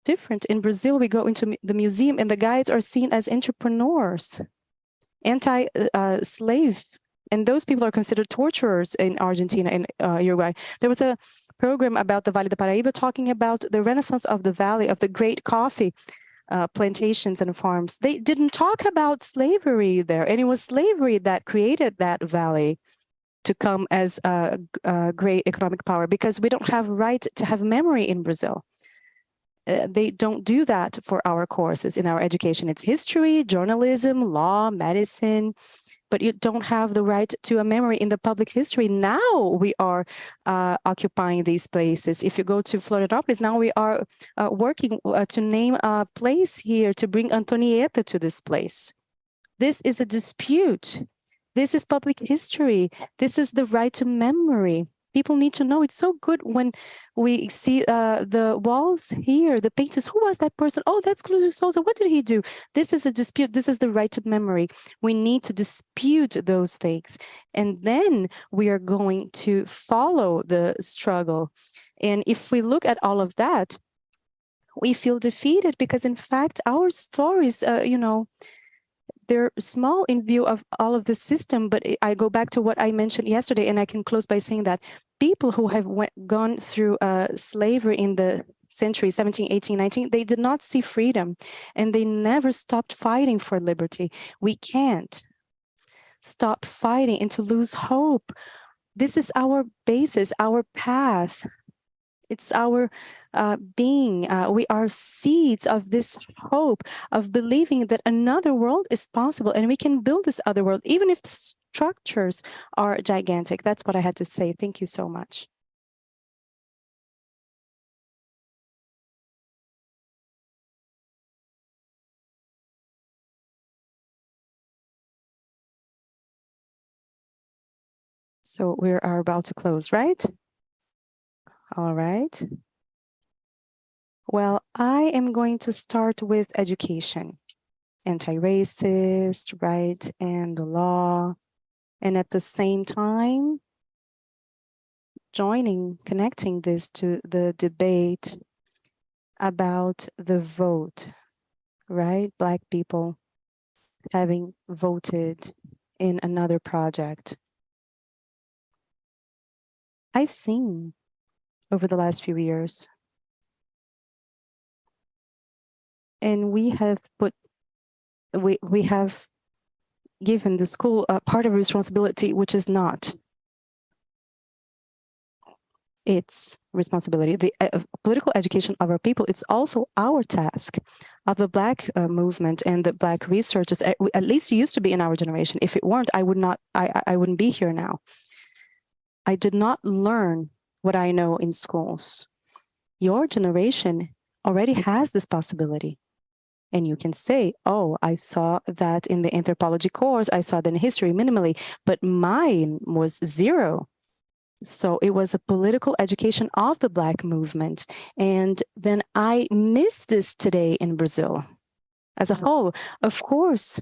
different. In Brazil, we go into the museum and the guides are seen as entrepreneurs, anti-slave, and those people are considered torturers in Argentina and Uruguay. There was a program about the Vale do Paraíba talking about the renaissance of the valley, of the great coffee plantations and farms. They didn't talk about slavery there, and it was slavery that created that valley to come as a great economic power, because we don't have right to have memory in Brazil. They don't do that for our courses in our education. It's history, journalism, law, medicine, but you don't have the right to a memory in the public history. Now we are occupying these places. If you go to Florianópolis, now we are working to name a place here, to bring Antonieta to this place. This is a dispute. This is public history. This is the right to memory. People need to know. It's so good when we see the walls here, the painters. Who was that person? Oh, that's Cruz de Souza. What did he do? This is a dispute. This is the right to memory. We need to dispute those things. And then we are going to follow the struggle. And if we look at all of that, we feel defeated because, in fact, our stories, they're small in view of all of the system, but I go back to what I mentioned yesterday, and I can close by saying that people who have gone through slavery in the century 17, 18, 19, they did not see freedom, and they never stopped fighting for liberty. We can't stop fighting and to lose hope. This is our basis, our path. It's our being. We are seeds of this hope of believing that another world is possible and we can build this other world, even if the structures are gigantic. That's what I had to say. Thank you so much. So we are about to close, right? All right. Well, I am going to start with education, anti-racist, right, and the law, and at the same time, connecting this to the debate about the vote, right? Black people having voted in another project. I've seen over the last few years, and we have given the school a part of responsibility, which is not its responsibility. The political education of our people, it's also our task. Of the Black movement and the Black researchers, at least it used to be in our generation. If it weren't, I wouldn't be here now. I did not learn what I know in schools. Your generation already has this possibility. And you can say, oh, I saw that in the anthropology course, I saw that in history minimally, but mine was 0. So it was a political education of the Black movement. And then I miss this today in Brazil as a whole. Of course,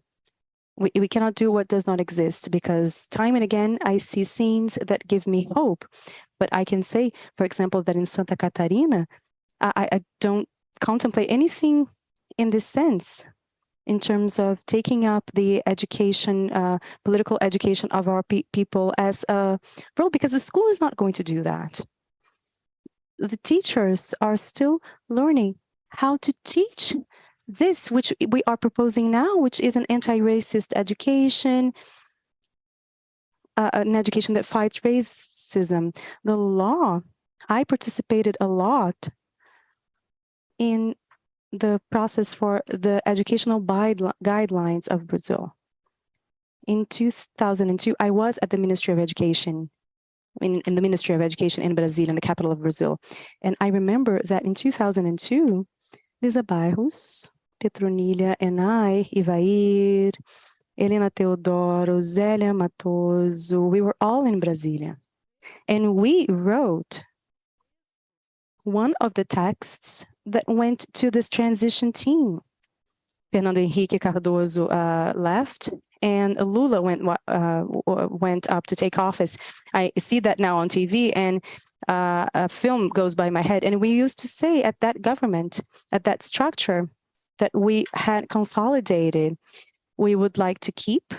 we cannot do what does not exist, because time and again, I see scenes that give me hope. But I can say, for example, that in Santa Catarina, I don't contemplate anything in this sense, in terms of taking up the education, political education of our people as a role, because the school is not going to do that. The teachers are still learning how to teach this, which we are proposing now, which is an anti-racist education, an education that fights racism. The law, I participated a lot in the process for the educational guidelines of Brazil. In 2002, I was at the Ministry of Education, in the Ministry of Education in Brazil, in the capital of Brazil. And I remember that in 2002, Lisa Bairros, Petronilia, and I, Ivair, Helena Teodoro, Célia Matoso, we were all in Brasilia. And we wrote one of the texts that went to this transition team. Fernando Henrique Cardoso left, and Lula went up to take office. I see that now on TV, and a film goes by my head. And we used to say at that government, at that structure, that we had consolidated, we would like to keep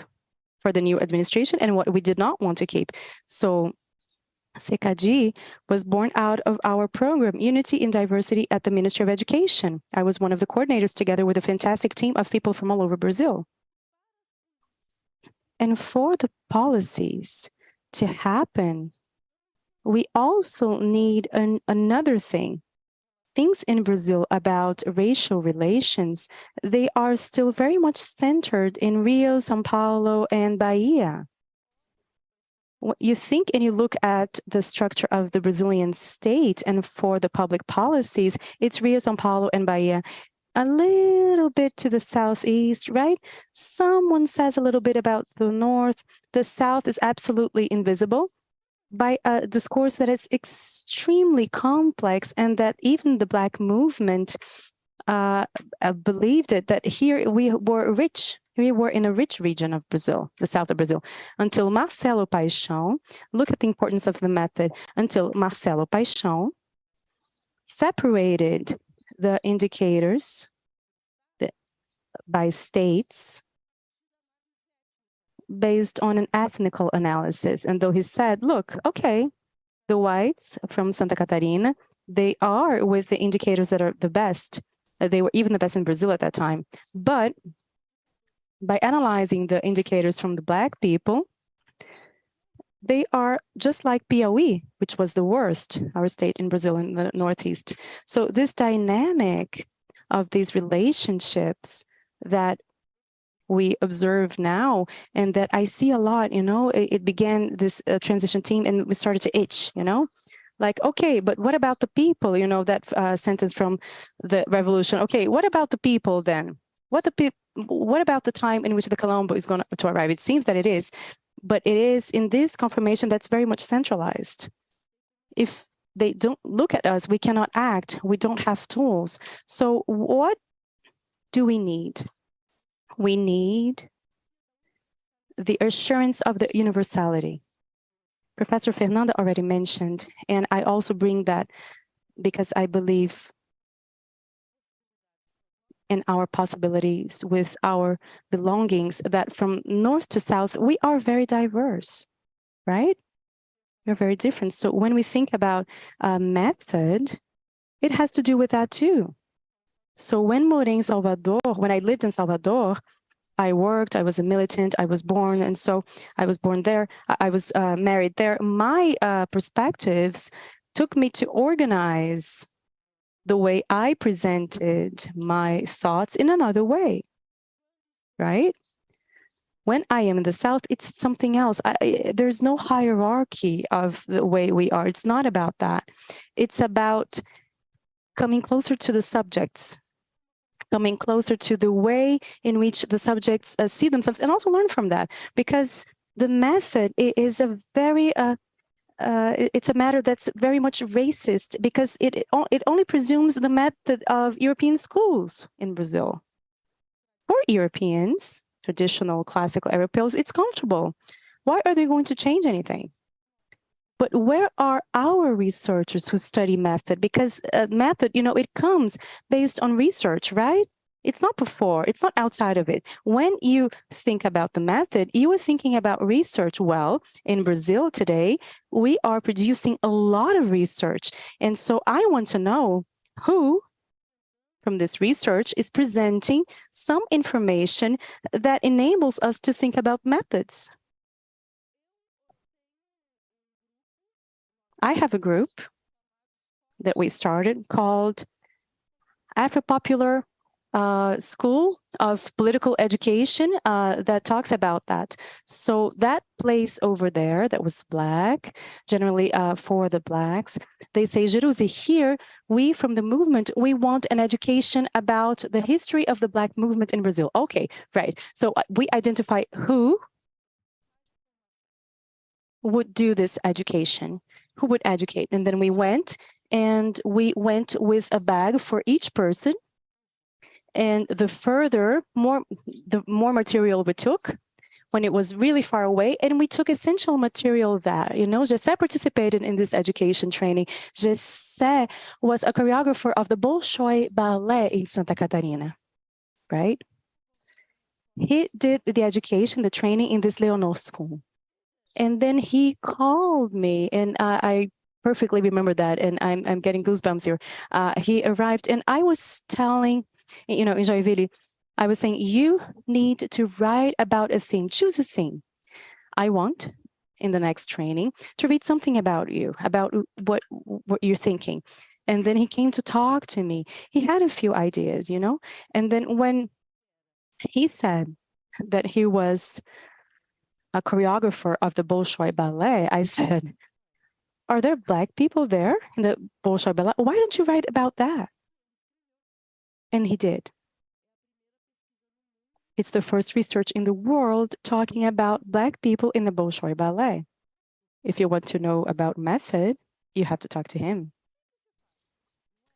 for the new administration, and what we did not want to keep. So Segato was born out of our program, Unity in Diversity at the Ministry of Education. I was one of the coordinators together with a fantastic team of people from all over Brazil. And for the policies to happen, we also need another thing. Things in Brazil about racial relations, they are still very much centered in Rio, São Paulo, and Bahia. You think and you look at the structure of the Brazilian state, and for the public policies, it's Rio, São Paulo, and Bahia. A little bit to the southeast, right? Someone says a little bit about the north. The south is absolutely invisible by a discourse that is extremely complex, and that even the Black movement believed it, that here we were rich. We were in a rich region of Brazil, the south of Brazil, until Marcelo Paixão, look at the importance of the method, until Marcelo Paixão separated the indicators by states based on an ethnical analysis. And though he said, look, okay, the whites from Santa Catarina, they are with the indicators that are the best. They were even the best in Brazil at that time. But by analyzing the indicators from the Black people, they are just like Piauí, which was the worst, our state in Brazil in the Northeast. So this dynamic of these relationships that we observe now and that I see a lot, it began this transition team and we started to itch, like, okay, but what about the people, that sentence from the revolution. Okay, what about the people then? What about the time in which the Colombo is going to arrive? It seems that it is, but it is in this confirmation that's very much centralized. If they don't look at us, we cannot act. We don't have tools. So what do we need? We need the assurance of the universality. Professor Fernanda already mentioned, and I also bring that because I believe in our possibilities with our belongings, that from north to south, we are very diverse, right? We're very different. So when we think about a method, it has to do with that too. So when I lived in Salvador, I worked, I was a militant, I was born, and so I was born there, I was married there. My perspectives took me to organize the way I presented my thoughts in another way, right? When I am in the South, it's something else. There's no hierarchy of the way we are. It's not about that. It's about coming closer to the subjects, coming closer to the way in which the subjects see themselves, and also learn from that. Because the method is a very, it's a matter that's very much racist, because it only presumes the method of European schools in Brazil. For Europeans, traditional classical Europeans, it's comfortable. Why are they going to change anything? But where are our researchers who study method? Because method, it comes based on research, right? It's not before, it's not outside of it. When you think about the method, you are thinking about research. Well, in Brazil today, we are producing a lot of research. And so I want to know who from this research is presenting some information that enables us to think about methods. I have a group that we started called Afro-Popular School of Political Education that talks about that. So that place over there that was Black, generally for the Blacks, they say, Jeruse, here, we from the movement, we want an education about the history of the Black movement in Brazil. Okay, right. So we identify who would do this education, who would educate. And then we went with a bag for each person. And the more material we took, when it was really far away, and we took essential material that, Jessé participated in this education training. Jessé was a choreographer of the Bolshoi Ballet in Santa Catarina, right? He did the education, the training in this Leonor school. And then he called me, and I perfectly remember that, and I'm getting goosebumps here. He arrived, and I was telling, in Joinville, I was saying, you need to write about a theme. Choose a theme. I want, in the next training, to read something about you, about what you're thinking. And then he came to talk to me. He had a few ideas, And then when he said that he was a choreographer of the Bolshoi Ballet, I said, are there Black people there in the Bolshoi Ballet? Why don't you write about that? And he did. It's the first research in the world talking about Black people in the Bolshoi Ballet. If you want to know about method, you have to talk to him.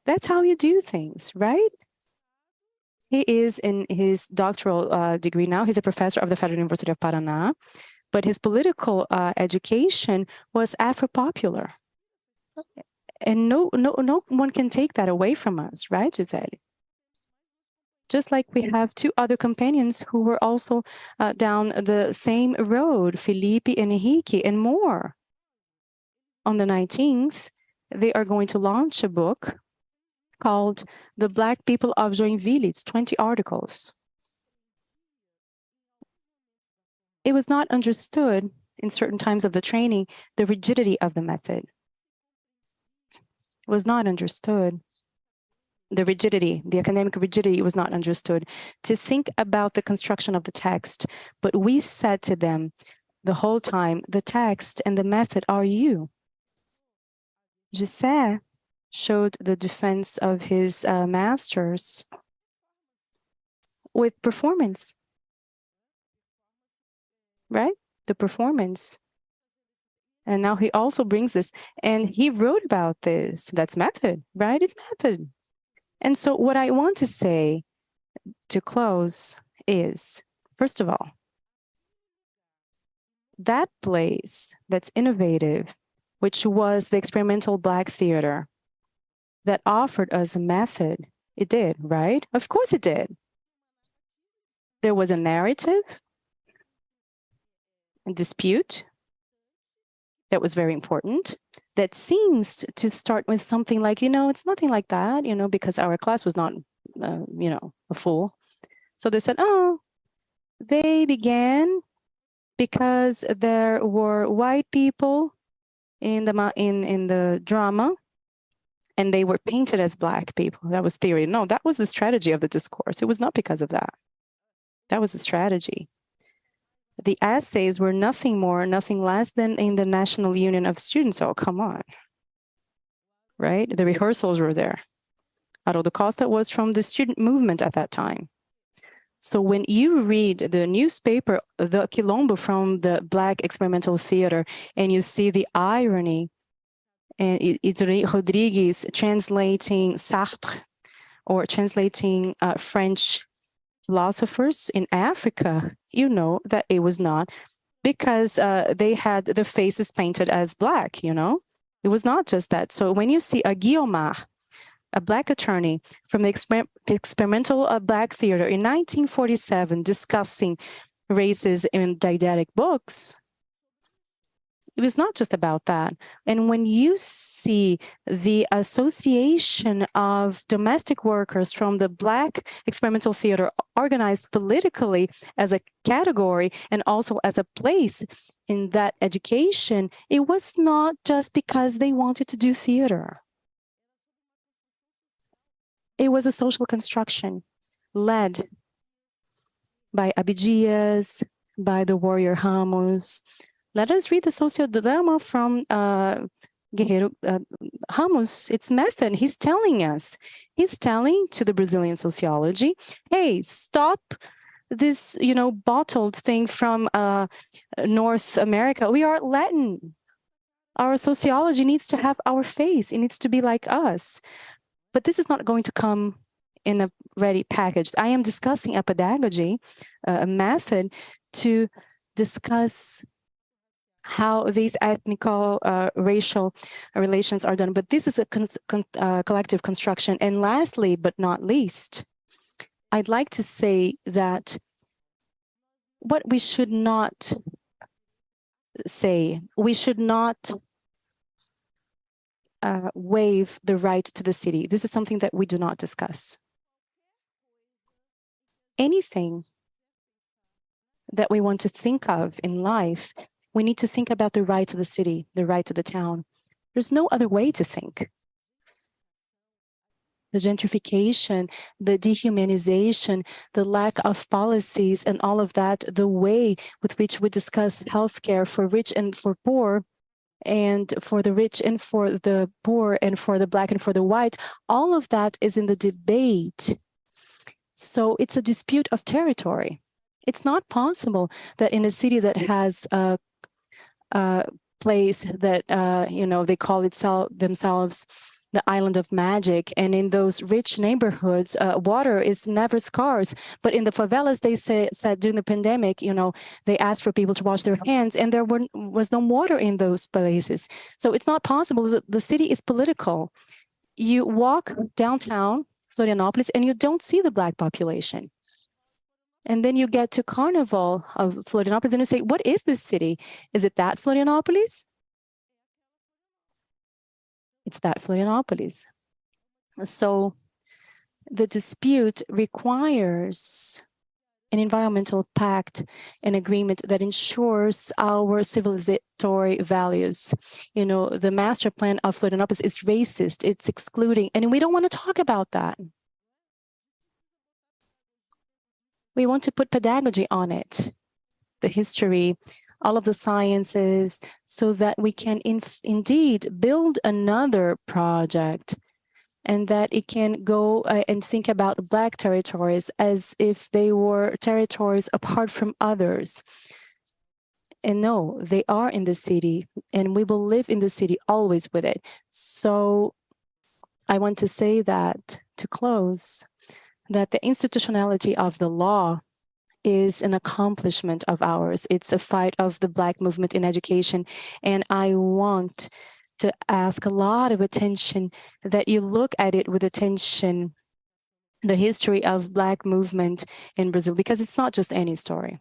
That's how you do things, right? He is in his doctoral degree now. He's a professor of the Federal University of Paraná, but his political education was Afro-popular. And no one can take that away from us, right, Gisele? Just like we have two other companions who were also down the same road, Felipe and Henrique, and more. On the 19th, they are going to launch a book called The Black People of Joinville. It's 20 articles. It was not understood in certain times of the training, the rigidity of the method. It was not understood. The rigidity, the academic rigidity was not understood. To think about the construction of the text, but we said to them the whole time, the text and the method are you. Giselle showed the defense of his masters with performance, right? The performance. And now he also brings this, and he wrote about this. That's method, right? It's method. And so what I want to say to close is, first of all, that place that's innovative, which was the experimental Black theater that offered us a method, it did, right? Of course it did. There was a narrative, a dispute that was very important, that seems to start with something like, it's nothing like that, because our class was not, a full. So they said, they began because there were white people in the drama, and they were painted as Black people. That was theory. No, that was the strategy of the discourse. It was not because of that. That was the strategy. The essays were nothing more, nothing less than in the National Union of Students. Oh, come on. Right? The rehearsals were there. Haroldo Costa was from the student movement at that time. So when you read the newspaper, the Quilombo from the Black experimental theater, and you see the irony, and it's Rodrigues translating Sartre or translating French philosophers in Africa, you know that it was not because they had the faces painted as Black, It was not just that. So when you see a Guiomard, a Black attorney from the experimental Black theater in 1947 discussing races in didactic books, it was not just about that. And when you see the association of domestic workers from the Black experimental theater organized politically as a category and also as a place in that education, it was not just because they wanted to do theater. It was a social construction led by Abdias, by the warrior Ramos. Let us read the sociodrama from Guerreiro Ramos. It's method. He's telling to the Brazilian sociology, hey, stop this, bottled thing from North America. We are Latin. Our sociology needs to have our face. It needs to be like us. But this is not going to come in a ready package. I am discussing a pedagogy, a method to discuss how these ethnical, racial relations are done. But this is a collective construction. And lastly, but not least, I'd like to say that what we should not say, we should not waive the right to the city. This is something that we do not discuss. Anything that we want to think of in life, we need to think about the right to the city, the right to the town. There's no other way to think. The gentrification, the dehumanization, the lack of policies and all of that, the way with which we discuss healthcare for rich and for poor, and for the rich and for the poor and for the Black and for the white, all of that is in the debate. So it's a dispute of territory. It's not possible that in a city that has a place that, they call themselves the island of magic, and in those rich neighborhoods, water is never scarce. But in the favelas, they said during the pandemic, they asked for people to wash their hands, and there was no water in those places. So it's not possible. The city is political. You walk downtown Florianópolis and you don't see the Black population. And then you get to Carnival of Florianópolis and you say, what is this city? Is it that Florianópolis? It's that Florianópolis. So the dispute requires an environmental pact, an agreement that ensures our civilizatory values. You know, the master plan of Florianópolis is racist, it's excluding, and we don't want to talk about that. We want to put pedagogy on it, the history, all of the sciences, so that we can indeed build another project and that it can go and think about Black territories as if they were territories apart from others. And no, they are in the city, and we will live in the city always with it. So I want to say that, to close, that the institutionality of the law is an accomplishment of ours. It's a fight of the Black movement in education. And I want to ask a lot of attention, that you look at it with attention, the history of Black movement in Brazil, because it's not just any story.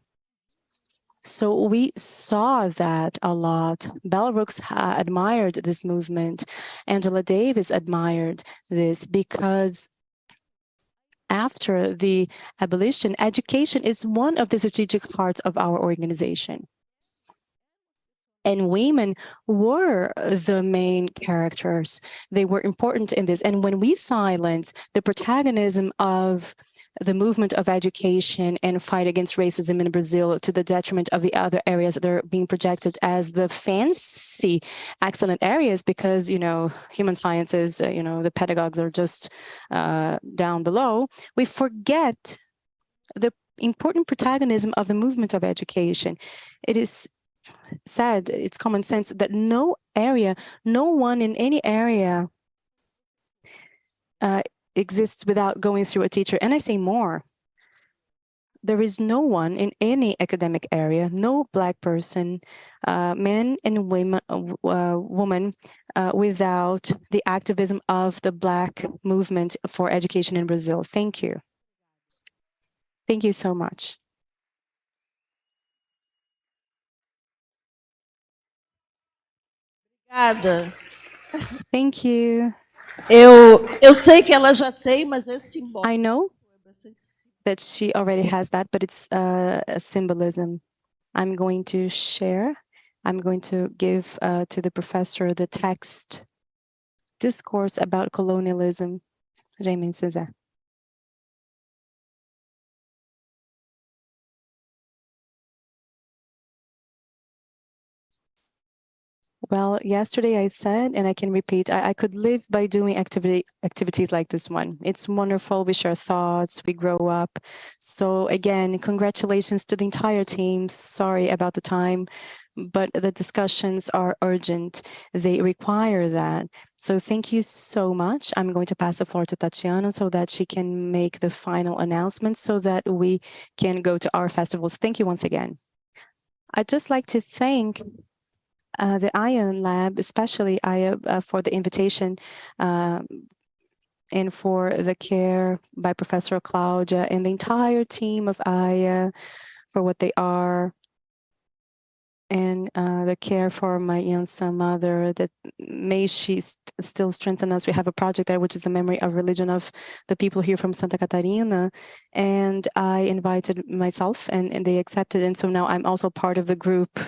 So we saw that a lot. Bell Hooks admired this movement. Angela Davis admired this because after the abolition, education is one of the strategic parts of our organization. And women were the main characters. They were important in this. And when we silence the protagonism of the movement of education and fight against racism in Brazil to the detriment of the other areas that are being projected as the fancy, excellent areas, because, you know, human sciences, you know, the pedagogues are just down below, we forget the important protagonism of the movement of education. It is said, it's common sense, that no one in any area exists without going through a teacher. And I say more, there is no one in any academic area, no Black person, men and women, woman, without the activism of the Black movement for education in Brazil. Thank you. Thank you so much. Obrigada. Thank you. Eu sei que ela já tem, mas é simbólico. I know that she already has that, but it's a symbolism. I'm going to share. I'm going to give to the professor the text discourse about colonialism. Jaime César. Well, yesterday I said, and I can repeat, I could live by doing activities like this one. It's wonderful. We share thoughts, we grow up. So again, congratulations to the entire team. Sorry about the time, but the discussions are urgent. They require that. So thank you so much. I'm going to pass the floor to Tatiana so that she can make the final announcement so that we can go to our festivals. Thank you once again. I'd just like to thank the ION Lab, especially for the invitation and for the care by Professor Claudia and the entire team of AIA for what they are, and the care for my young son mother, that may she still strengthen us. We have a project there, which is the memory of religion of the people here from Santa Catarina. And I invited myself and they accepted. And so now I'm also part of the group